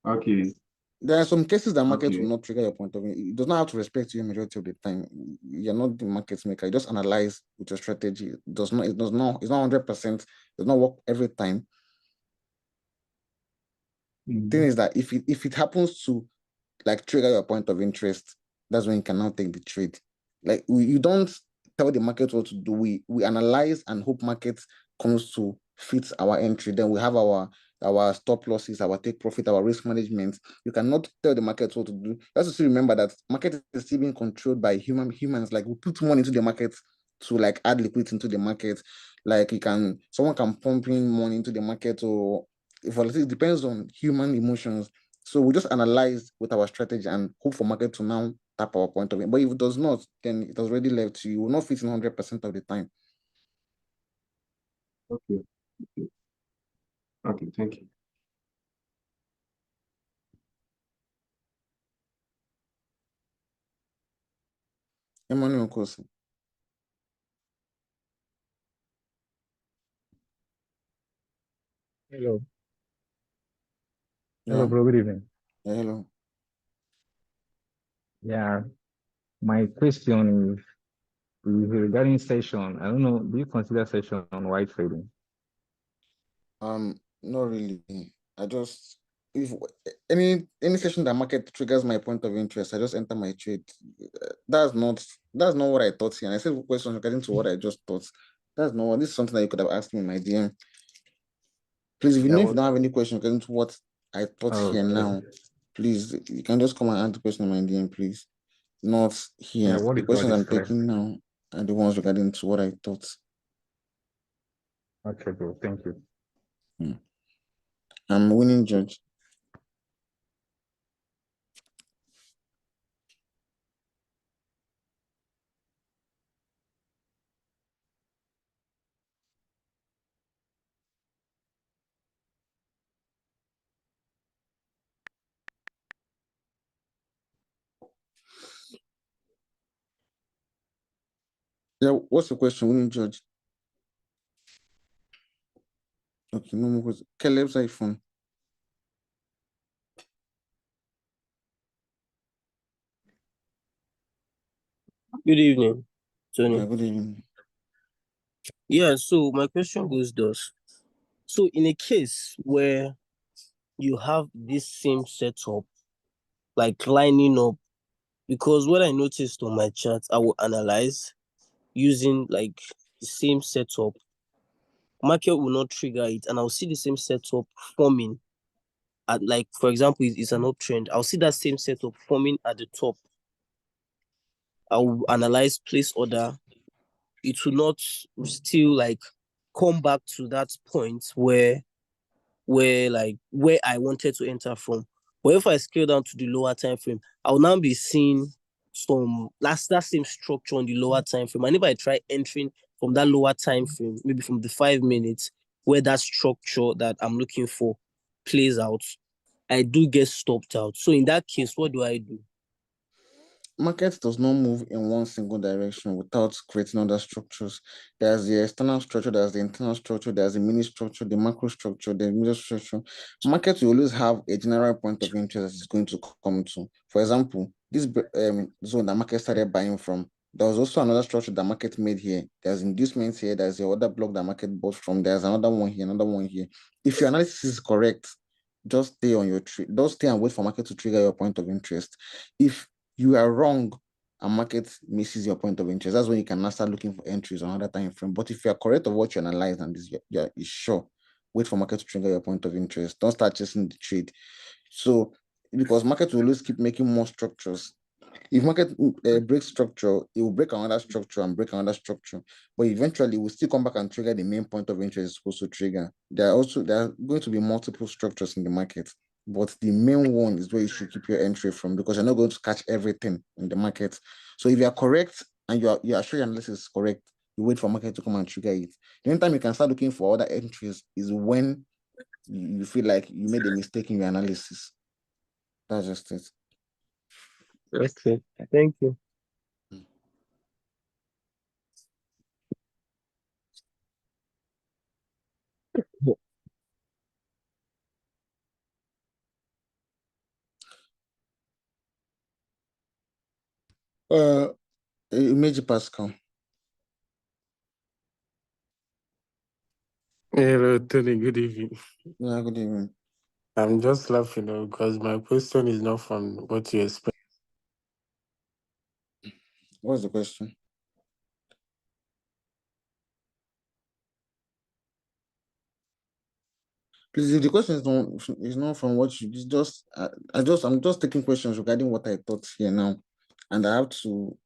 Okay. There are some cases that market will Okay. not trigger your point of view. It does not have to respect you majority of the time. You're not the market maker. You just analyze with your strategy. It's not 100%. It does not work every time. Thing is that if it happens to like trigger your point of interest, that's when you can now take the trade. Like you don't tell the market what to do. We analyze and hope market comes to fit our entry. Then we have our stop losses, our take profit, our risk management. You cannot tell the market what to do. You have to still remember that market is still being controlled by humans. Like we put money into the market to like add liquidity into the market. Like someone can pump in money into the market, or if it depends on human emotions. So we just analyze with our strategy and hope for market to now tap our point of view. But if it does not, then it has already left you. You will not fit in 100% of the time. Okay. Okay. Thank you. Emmanuel Kosi. Hello. Yeah. Hello, bro. Good evening. Yeah, hello. Yeah, my question is regarding session. I don't know, do you consider session on white trading? Not really. I just if any session that market triggers my point of interest, I just enter my trade. That's not what I thought here. And I said questions regarding to what I just thought. That's not what this is something that you could have asked me in my DM. Please, if you know if you don't have any questions regarding to what I thought here Okay. now, please you can just come and ask the question in my DM, please. Not here. Yeah, what The is all questions this I'm correct? taking now are the ones regarding to what I thought. Okay, bro. Thank you. I'm winning judge. Yeah, what's the question? Winning judge. Okay, no more questions. Caleb's iPhone. Good evening, Tony. Yeah, good evening. Yeah, so my question goes thus. So in a case where you have this same setup, like lining up, because what I noticed on my chart, I will analyze using like the same setup. Market will not trigger it, and I'll see the same setup forming at, like, for example, it's an uptrend. I'll see that same setup forming at the top. I'll analyze place order. It will not still like come back to that point where I wanted to enter from. But if I scale down to the lower time frame, I'll now be seeing that same structure on the lower time frame. And if I try entering from that lower time frame, maybe from the 5 minutes, where that structure that I'm looking for plays out, I do get stopped out. So in that case, what do I do? Market does not move in one single direction without creating other structures. There's the external structure, there's the internal structure, there's the mini structure, the macro structure, the middle structure. Market will always have a general point of interest that it's going to come to. For example, this zone that market started buying from, there was also another structure that market made here. There's inducements here, there's the other block that market bought from, there's another one here, another one here. If your analysis is correct, just stay on your tree. Just stay and wait for market to trigger your point of interest. If you are wrong and market misses your point of interest, that's when you can now start looking for entries on another time frame. But if you are correct of what you analyze and you're sure, wait for market to trigger your point of interest. Don't start chasing the trade. So because market will always keep making more structures. If market breaks structure, it will break another structure and break another structure. But eventually, it will still come back and trigger the main point of interest it's supposed to trigger. There are going to be multiple structures in the market. But the main one is where you should keep your entry from, because you're not going to catch everything in the market. So if you are correct and you are sure your analysis is correct, you wait for market to come and trigger it. The only time you can start looking for other entries is when you feel like you made a mistake in your analysis. That's just it. Okay, thank you. Image Pascal. Hello, Tony. Good evening. Yeah, good evening. I'm just laughing because my question is not from what you expect. What's the question? Please, if the question is not from what you just, I'm just taking questions regarding what I thought here now, and I have to.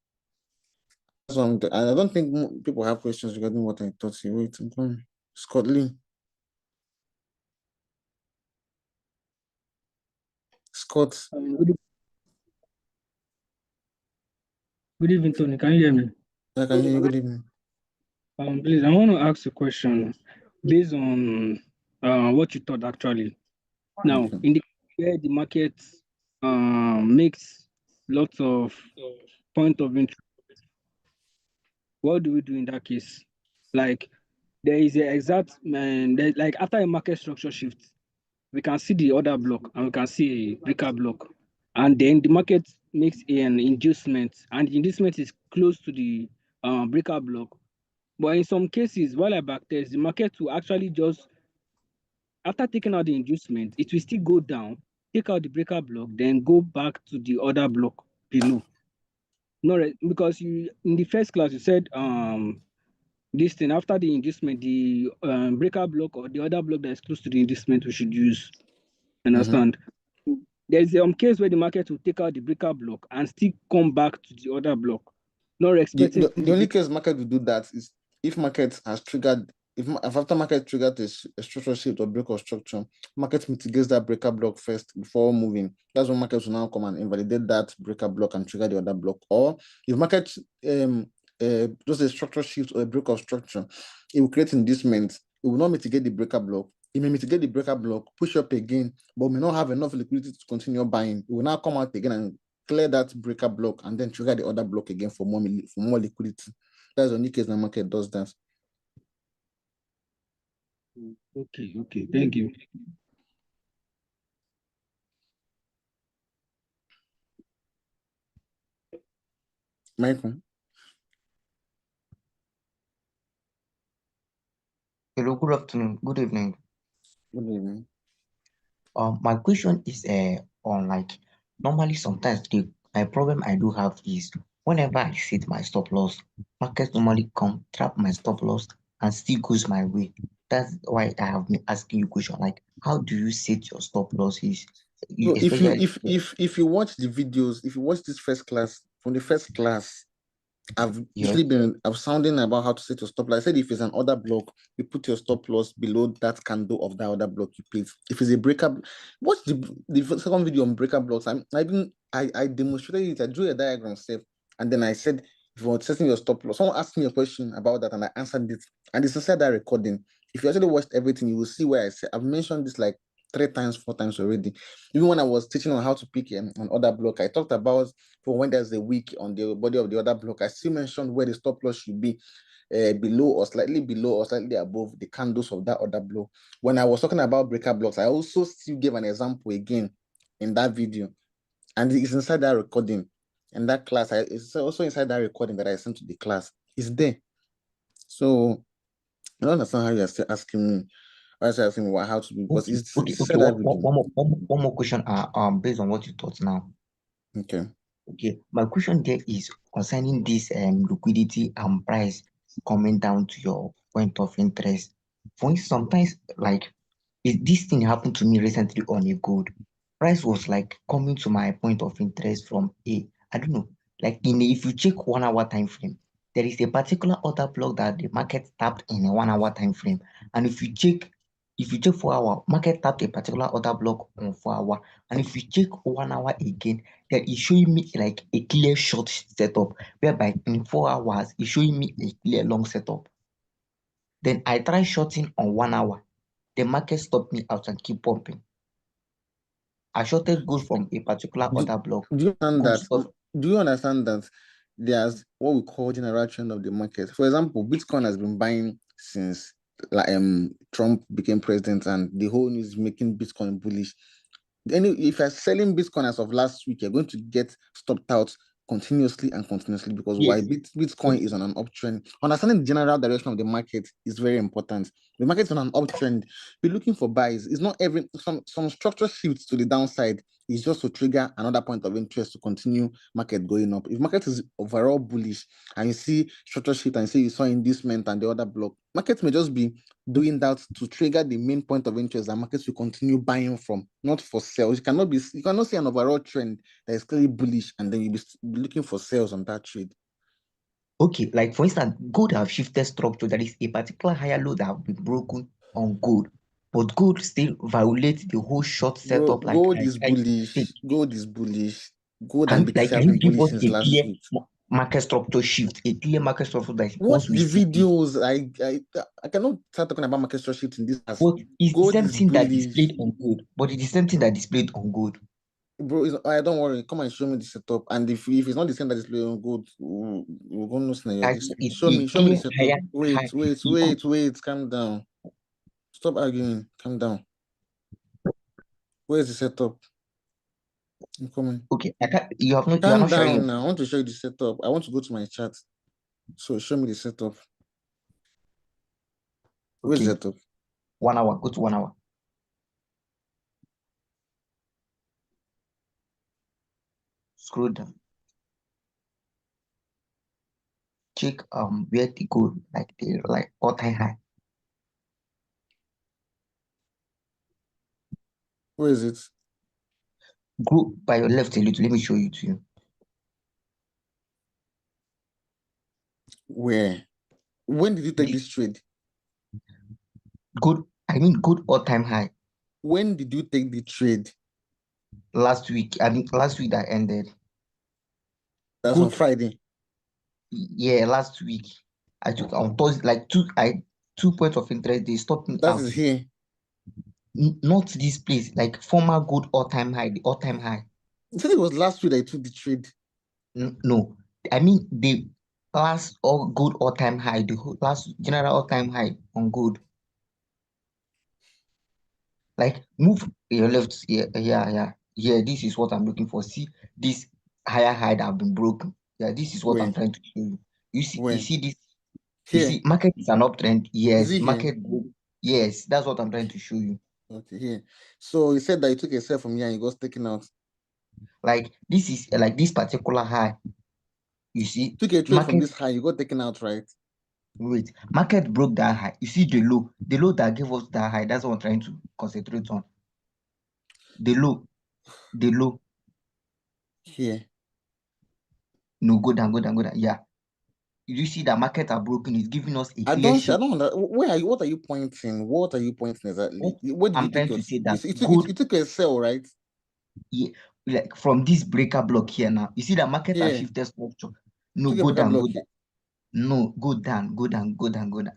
So I don't think people have questions regarding what I thought here. Wait, I'm coming. Scott Lee. Scott. Good evening, Tony. Can you hear me? I can hear you. Good evening. Please, I want to ask a question based on what you thought actually. Now, Okay. in the where the market makes lots of point of interest, what do we do in that case? Like, there is an exact like after a market structure shift, we can see the order block and we can see a breaker block, and then the market makes an inducement, and the inducement is close to the breaker block. But in some cases, while I backtest, the market will actually just, after taking out the inducement, it will still go down, take out the breaker block, then go back to the other block below. No, because you in the first class you said this thing after the inducement, the breaker block or the other block that is close to the inducement we should use. Understand? There's a case where the market will take out the breaker block and still come back to the other block. Not expecting The only case market will do that is if market has triggered, if after market triggered a structural shift or break of structure, market mitigates that breaker block first before moving. That's when market will now come and invalidate that breaker block and trigger the other block. Or if market does a structural shift or a break of structure, it will create inducement. It will not mitigate the breaker block. It may mitigate the breaker block, push up again, but may not have enough liquidity to continue buying. It will now come out again and clear that breaker block and then trigger the other block again for more liquidity. That's the only case the market does that. Okay, thank you. Michael. Hello, good afternoon, good evening. Good evening. My question is on like normally sometimes my problem I do have is whenever I set my stop loss, market normally come trap my stop loss and still goes my way. That's why I have been asking you question like how do you set your stop losses? So Especially if you watch the videos, if you watch this first class, from the first class, Yes. I've sounding about how to set your stop loss. I said if it's an order block, you put your stop loss below that candle of that order block you place. If it's a breaker, watch the second video on breaker blocks. I demonstrated it. I drew a diagram self, and then I said if you want setting your stop loss, someone asked me a question about that, and I answered it. And it's inside that recording. If you actually watched everything, you will see where I said I've mentioned this like 3 times, 4 times already. Even when I was teaching on how to pick an order block, I talked about for when there's a wick on the body of the other block. I still mentioned where the stop loss should be below or slightly above the candles of that other block. When I was talking about breaker blocks, I also still gave an example again in that video, and it's inside that recording. In that class, it's also inside that recording that I sent to the class. It's there. So I don't understand how you're still asking me. Why are you asking me how to be? Because it's Okay. inside that video. One more question. Based on what you thought now. Okay. Okay. My question there is concerning this liquidity and price coming down to your point of interest. For instance, sometimes like this thing happened to me recently on a gold. Price was like coming to my point of interest from I don't know, like if you check 1 hour time frame, there is a particular order block that the market tapped in a 1 hour time frame. And if you check 4 hour, market tapped a particular order block on 4 hour. And if you check 1 hour again, then it's showing me like a clear short setup, whereby in 4 hours, it's showing me a clear long setup. Then I try shorting on 1 hour. The market stopped me out and keep pumping. I shorted gold from a particular Do, order block. do you understand Gold that? stopped. Do you understand that there's what we call general trend of the market? For example, Bitcoin has been buying since like Trump became president, and the whole news is making Bitcoin bullish. If you're selling Bitcoin as of last week, you're going to get stopped out continuously because why Yes. Bitcoin is on an uptrend. Understanding the general direction of the market is very important. The market is on an uptrend. Be looking for buys. It's not some structure shifts to the downside is just to trigger another point of interest to continue market going up. If market is overall bullish and you see structure shift and say you saw inducement and the other block, market may just be doing that to trigger the main point of interest that markets will continue buying from, not for sales. You cannot see an overall trend that is clearly bullish and then you'll be looking for sales on that trade. Okay, like for instance, gold have shifted structure. There is a particular higher low that have been broken on gold, but gold still violates the whole short Bro, setup. Like gold I is tried to take. bullish. Gold and BTC Can have you been give bullish us since a last clear week. market structure shift, a clear market structure that Watch once we the see it, videos. I cannot start talking about market structure shift in this as but it's the gold same is thing that bullish. displayed on gold, but it's the same thing that displayed on gold. Bro, I don't worry. Come and show me the setup. And if it's not the same that is playing on gold, we're going to know your As this. it Show a me the clear setup. higher high. You could, Wait. Calm down. Stop arguing. Calm down. Where's the setup? I'm coming. okay, I can't, you have not, you are Calm not sharing down your now. I want to show you the setup. I want to go to my chat. So show me the setup. Where's the okay. setup? 1 hour, go to 1 hour. Scroll down. Check where the gold, like the like all-time high. Where is it? Go by your left a little. Let me show you to you. Where? When did you take The this trade? good, I mean good all-time high When did you take the trade? last week. I mean last week that ended. That's on Good, Friday. yeah, last week. I took on Thursday, like 2 points of interest. They stopped me That out. is here. Not this place, like former good all-time high, the all-time high. I said it was last week that I took the trade. No, I mean the last all good all-time high, the last general all-time high on good. Like move your left, yeah. This is what I'm looking for. See this higher high that have been broken. Yeah, this is what I'm Where? trying to show you. You Where? see this. You Here. see, market is an uptrend. Is Yes, it here? yes, that's what I'm trying to show you. Okay, here. So you said that you took a sell from here and you got taken out. Like this is like this particular high. You see, Took a trade from market this high, you got taken out, right? wait, market broke that high. You see the low that gave us that high. That's what I'm trying to concentrate on. The low, the low. Here. No, go down, go down, go down. Yeah, You see that markets are broken. It's giving us a I clear don't shape. where are you, what are you pointing? What are you pointing exactly? What Where did you I'm take trying your to say that you took a sell, right? yeah, like from this breaker block here now, you see that market has Yeah. shifted structure. No, Took a go breaker down, block go down. No, go down, go down, go down, go down.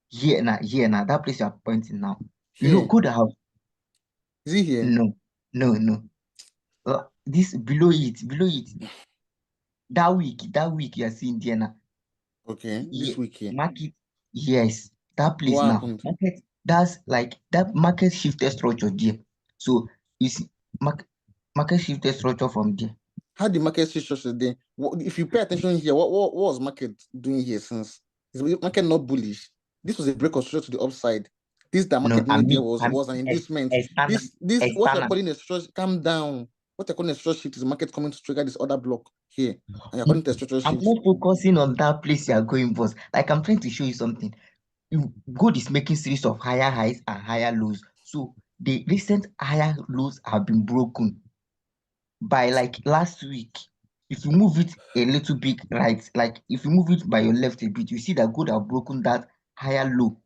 Here now, that place you are pointing now. You know, here. go down. Is he here? No. This below it. That week you are seeing there now. Okay, this week here. Market, yes, that place What now. happened? Market, that's like that market shifted structure there. So you see, market shifted structure from there. How the market see structure today? If you pay attention here, what was market doing here since? Is the market not bullish? This was a break of structure to the upside. This the market made there was an inducement. This what you're calling a structure, calm down. What you're calling a structure shift is the market coming to trigger this other block here. And you're calling it a structural I'm shift. not focusing on that place you are going, boss. Like I'm trying to show you something. Gold is making series of higher highs and higher lows. So the recent higher lows have been broken by like last week. If you move it a little bit right, like if you move it by your left a bit, you see that gold have broken that higher low.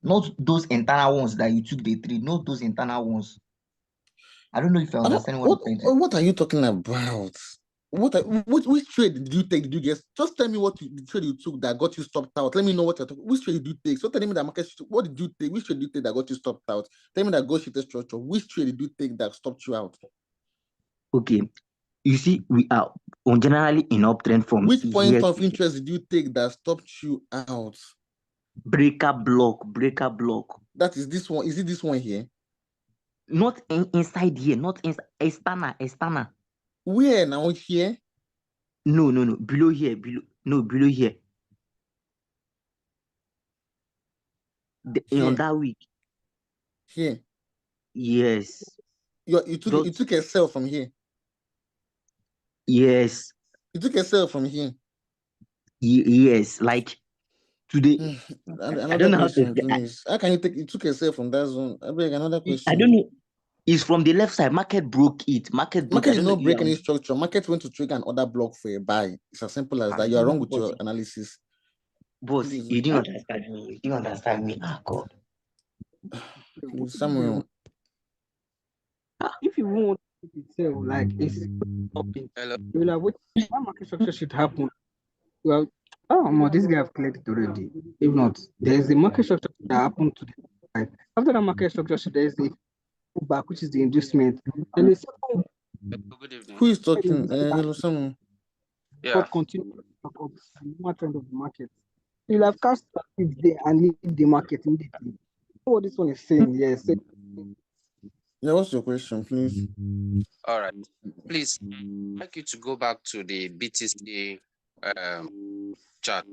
Not those internal ones that you took the trade, not those internal ones. I don't know if you understand what I'm trying to. What are you talking about? Which trade did you take? Did you guess? Just tell me the trade you took that got you stopped out. Let me know what you're talking. Which trade did you take? So tell me that market. What did you take? Which trade did you take that got you stopped out? Tell me that gold shifted structure. Which trade did you take that stopped you out? Okay, you see, we are generally in uptrend from which point here. of interest did you take that stopped you out? Breaker block. That is this one. Is it this one here? Not inside here, not inside. External. Where now? Here? No. Below here. Below here. On that week. Here. Yes. You took a sell from here. Yes. You took a sell from here. Yes, like today. Another question, please. How can you took a sell from that zone? I beg another question. I don't know. It's from the left side. Market broke it. Market did not break any structure. Market went to trigger another block for a buy. It's as simple as that. You are wrong with your analysis. Boss, you didn't understand me. You didn't understand me. God. Samuel. If you want to sell, like it's you're like, what market structure should happen? Well, this guy have cleared it already. If not, there's the market structure that happened to the right. After that market structure, there's the pullback, which is the inducement. And the second, Good evening. Who is talking? Hello, someone. Yeah. Continue up the trend of the market. You'll have cast there and leave the market immediately. What this one is saying, yes. Yeah, what's your question, please? All right. Please, I'd like you to go back to the BTC chart.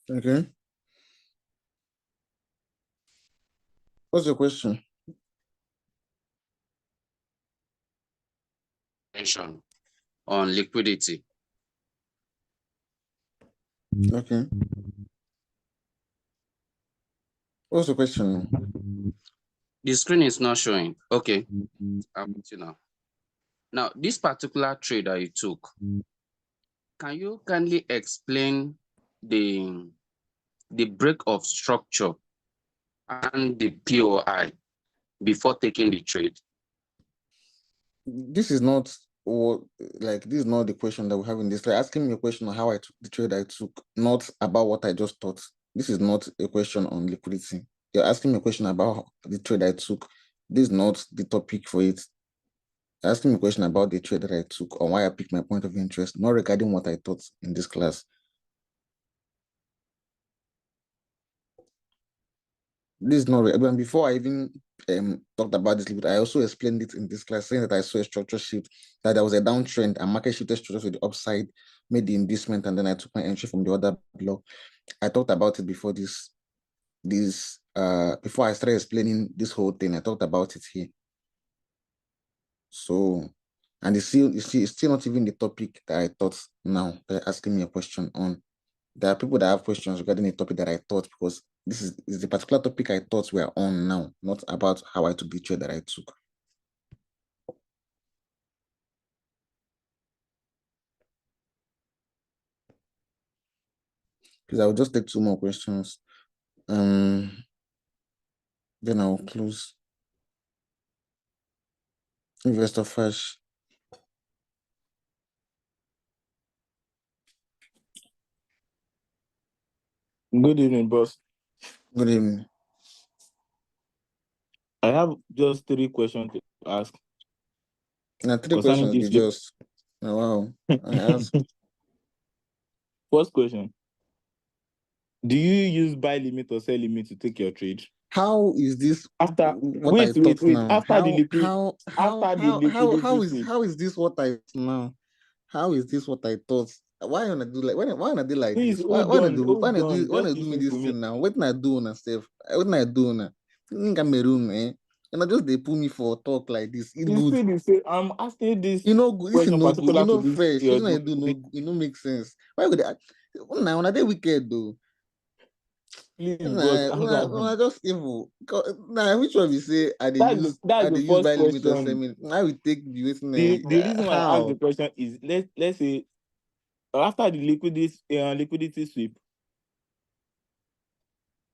Okay. What's your question? On liquidity. Okay. What's the question? The screen is not showing. Okay. I'm with you now. Now, this particular trade that you took, can you kindly explain the break of structure and the POI before taking the trade? This is not this is not the question that we have in this. Like asking me a question on how I took the trade I took, not about what I just thought. This is not a question on liquidity. You're asking me a question about the trade I took. This is not the topic for it. You're asking me a question about the trade that I took or why I picked my point of interest, not regarding what I thought in this class. This is not before I even talked about this little bit, I also explained it in this class, saying that I saw a structure shift, that there was a downtrend and market shifted structure to the upside, made the inducement, and then I took my entry from the other block. I talked about it before before I started explaining this whole thing. I talked about it here. So, and it's still not even the topic that I thought now. They're asking me a question on. There are people that have questions regarding the topic that I thought, because this is the particular topic I thought we are on now, not about how I took the trade that I took. Because I will just take 2 more questions. Then I'll close. Investor Fash. Good evening, boss. Good evening. I have just 3 questions to ask. Now 3 concerning questions. this They just wow. I asked. First question: do you use buy limit or sell limit to take your trade? How is this After what I wait, thought now? after the liquidity sweep. How is this what I now? How is this what I thought? Why wanna do like why wanna do like Please this? Why hold wanna on, do hold on. why Just do me listen to this me. thing now? What I do on self? What I do now? In Cameroon, eh? And I just they put me for talk like this. It You good. see the same. I'm asking this You know good. This is question no good. You particular to know this fresh. your You know I do no. You know make sense. Why would I? Now on a day wicked though. please, boss, calm Nah, down. just evil. Nah, which one we say I they use That's the by first limit or question. semi? I will take the waiting. The reason why I asked the How? question is let's say after the liquidity sweep,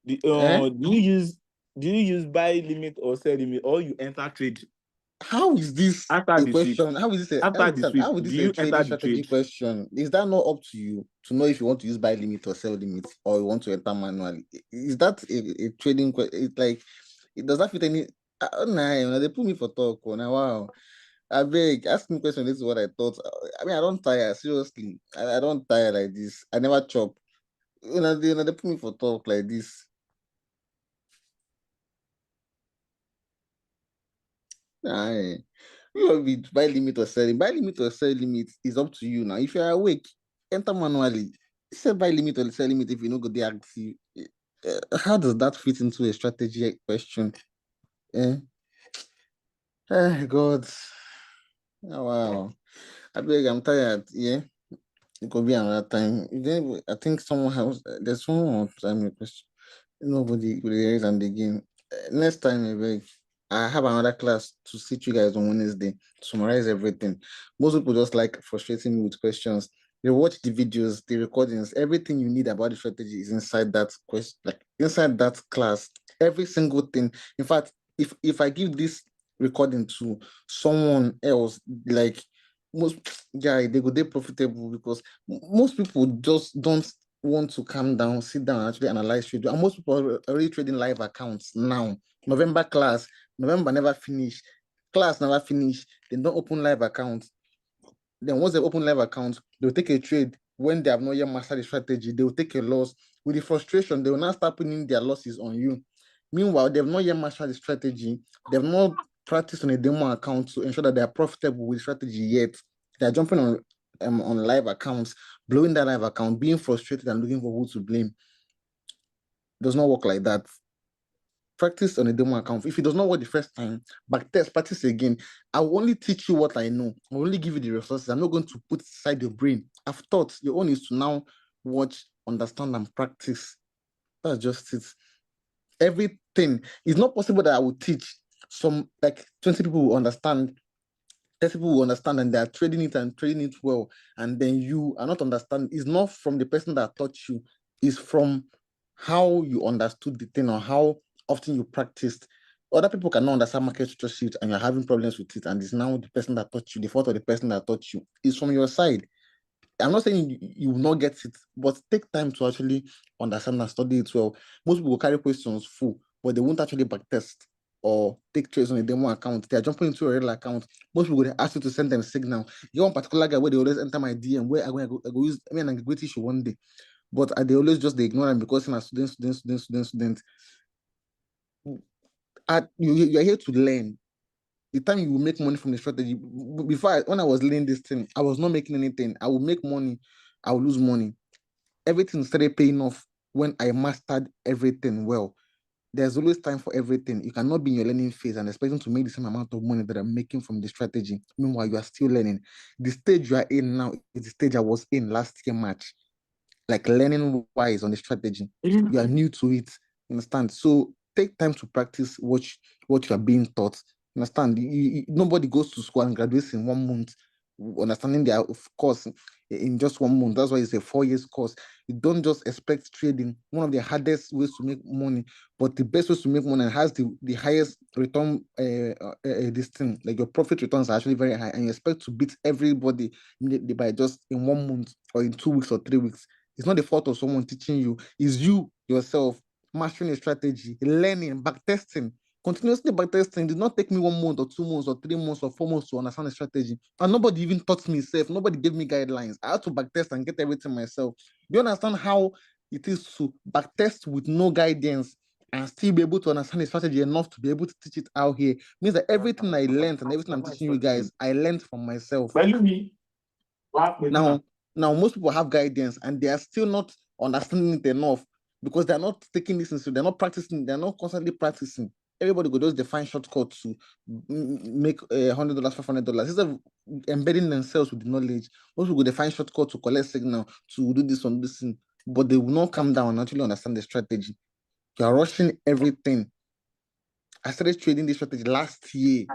Eh? do you use buy limit or sell limit, or you enter trade How is this after a the sweep? question? How is this After the sweep, how is do this a you trading enter the strategy trade? question? Is that not up to you to know if you want to use buy limit or sell limit or you want to enter manually? Is that a trading question? It's like it does that fit any nah, they put me for talk. Oh, now wow. I beg, ask me question. This is what I thought. I mean, I don't tire, seriously. I don't tire like this. I never chop. They put me for talk like this. Aye. You will be buy limit or selling. Buy limit or sell limit is up to you now. If you're awake, enter manually. Say buy limit or sell limit if you know go there active. How does that fit into a strategy question? Eh? God. Oh, wow. I beg, I'm tired. Yeah. It could be another time. Then I think someone else. There's someone who time a question. Nobody will raise and again. Next time, I beg. I have another class to sit you guys on Wednesday, summarize everything. Most people just like frustrating me with questions. They watch the videos, the recordings, everything you need about the strategy is inside that question, like inside that class. Every single thing. In fact, if I give this recording to someone else, like most guy, they go they profitable because most people just don't want to calm down, sit down, and actually analyze trade. And most people are already trading live accounts now. November class, November never finish, class never finish. They don't open live accounts. Then once they open live accounts, they'll take a trade. When they have not yet mastered the strategy, they will take a loss. With the frustration, they will now start putting their losses on you. Meanwhile, they've not yet mastered the strategy. They've not practiced on a demo account to ensure that they are profitable with strategy yet. They're jumping on live accounts, blowing that live account, being frustrated and looking for who to blame. It does not work like that. Practice on a demo account. If it does not work the first time, back test, practice again. I will only teach you what I know. I will only give you the resources. I'm not going to put inside your brain. I've taught. Your own is to now watch, understand, and practice. That's just it. Everything. It's not possible that I will teach some like 20 people will understand, 30 people will understand, and they are trading it and trading it well, and then you are not understanding. It's not from the person that taught you, it's from how you understood the thing or how often you practiced. Other people cannot understand market structure sheet and you're having problems with it, and it's now the person that taught you, the fault of the person that taught you is from your side. I'm not saying you will not get it, but take time to actually understand and study it well. Most people will carry questions full, but they won't actually backtest or take trades on a demo account. They are jumping into a real account. Most people will ask you to send them signal. You one particular guy where they always enter my DM, where I go use, I mean, I go issue one day, but they always just they ignore them because I'm a student. You are here to learn. The time you will make money from the strategy. Before, when I was learning this thing, I was not making anything. I will make money, I will lose money. Everything started paying off when I mastered everything well. There's always time for everything. You cannot be in your learning phase and expecting to make the same amount of money that I'm making from the strategy. Meanwhile, you are still learning. The stage you are in now is the stage I was in last year March, like learning wise on the strategy. You are new to it. Understand? So take time to practice what you are being taught. Understand? Nobody goes to school and graduates in 1 month, understanding their course in just 1 month. That's why it's a 4 years course. You don't just expect trading, one of the hardest ways to make money, but the best ways to make money and has the highest return. This thing, like your profit returns are actually very high, and you expect to beat everybody immediately by just in 1 month or in 2 weeks or 3 weeks. It's not the fault of someone teaching you, it's you yourself mastering a strategy, learning, backtesting. Continuously backtesting did not take me 1 month or 2 months or 3 months or 4 months to understand the strategy. And nobody even taught me self. Nobody gave me guidelines. I had to backtest and get everything myself. Do you understand how it is to backtest with no guidance and still be able to understand the strategy enough to be able to teach it out here? Means that everything I learned and everything I'm teaching you guys, I learned from myself. Now most people have guidance and they are still not understanding it enough because they're not taking this into, they're not practicing, they're not constantly practicing. Everybody go just define shortcuts to make $100, $500 instead of embedding themselves with the knowledge. Most people go define shortcuts to collect signal to do this on this thing, but they will not come down and actually understand the strategy. You are rushing everything. I started trading this strategy last year.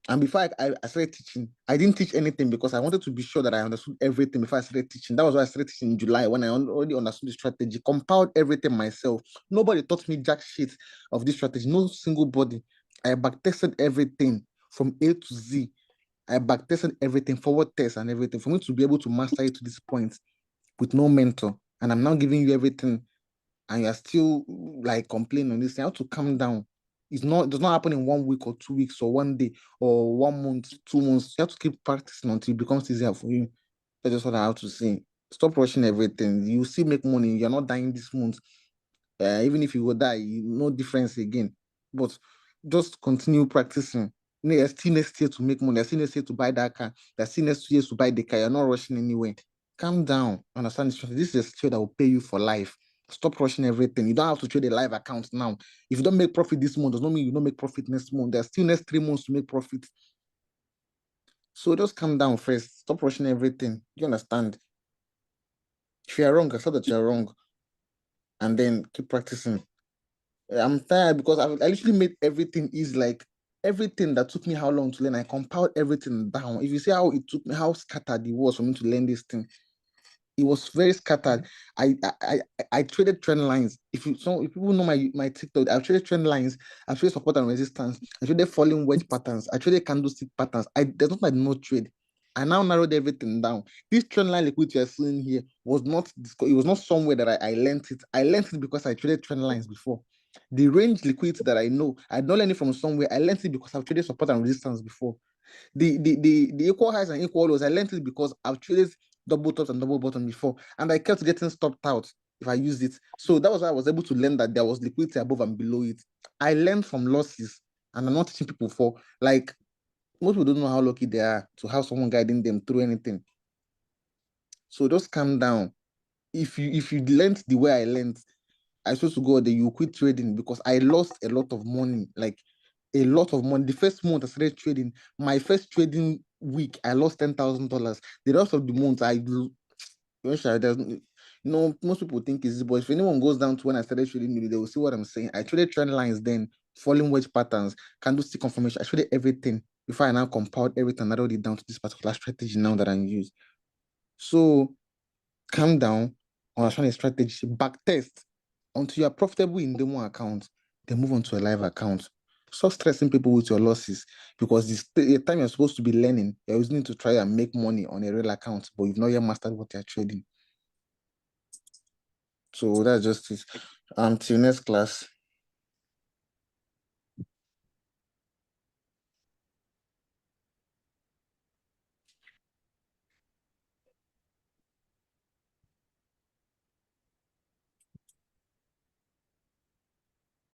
And before I started teaching, I didn't teach anything because I wanted to be sure that I understood everything before I started teaching. That was why I started teaching in July when I already understood the strategy, compiled everything myself. Nobody taught me jack shit of this strategy, no single body. I backtested everything from A to Z. I backtested everything, forward test and everything for me to be able to master it to this point with no mentor. And I'm now giving you everything and you're still like complaining on this thing. You have to calm down. It does not happen in 1 week or 2 weeks or 1 day or 1 month, 2 months. You have to keep practicing until it becomes easier for you. That's just what I have to say. Stop rushing everything. You still make money. You're not dying this month. Even if you will die, no difference again. But just continue practicing. There's still next year to make money. There's still next year to buy that car. There's still next 2 years to buy the car. You're not rushing anywhere. Calm down. Understand this. This is a skill that will pay you for life. Stop rushing everything. You don't have to trade a live account now. If you don't make profit this month, does not mean you don't make profit next month. There's still next 3 months to make profit. So just calm down first. Stop rushing everything. You understand? If you are wrong, accept that you are wrong. And then keep practicing. I'm tired because I literally made everything easy. Like everything that took me how long to learn, I compiled everything down. If you see how it took me, how scattered it was for me to learn this thing, it was very scattered. I traded trend lines. If people know my TikTok, I've traded trend lines, I've traded support and resistance, I traded falling wedge patterns, I traded candlestick patterns. There's not like no trade. I now narrowed everything down. This trend line liquidity you're seeing here was not it was not somewhere that I learned it. I learned it because I traded trend lines before. The range liquidity that I know, I don't learn it from somewhere. I learned it because I've traded support and resistance before. The equal highs and equal lows, I learned it because I've traded double tops and double bottom before, and I kept getting stopped out if I used it. So that was why I was able to learn that there was liquidity above and below it. I learned from losses, and I'm not teaching people for like most people don't know how lucky they are to have someone guiding them through anything. So just calm down. If you learned the way I learned, I supposed to go there, you quit trading because I lost a lot of money, like a lot of money. The first month I started trading, my first trading week, I lost $10,000. The rest of the month, most people think it's easy, but if anyone goes down to when I started trading, they will see what I'm saying. I traded trend lines then, falling wedge patterns, candlestick confirmation. I traded everything before I now compiled everything and narrowed it down to this particular strategy now that I use. So calm down, understand a strategy, back test until you are profitable in demo account, then move on to a live account. Stop stressing people with your losses because the time you're supposed to be learning, you're using it to try and make money on a real account, but you've not yet mastered what you're trading. So that's just it. Till next class.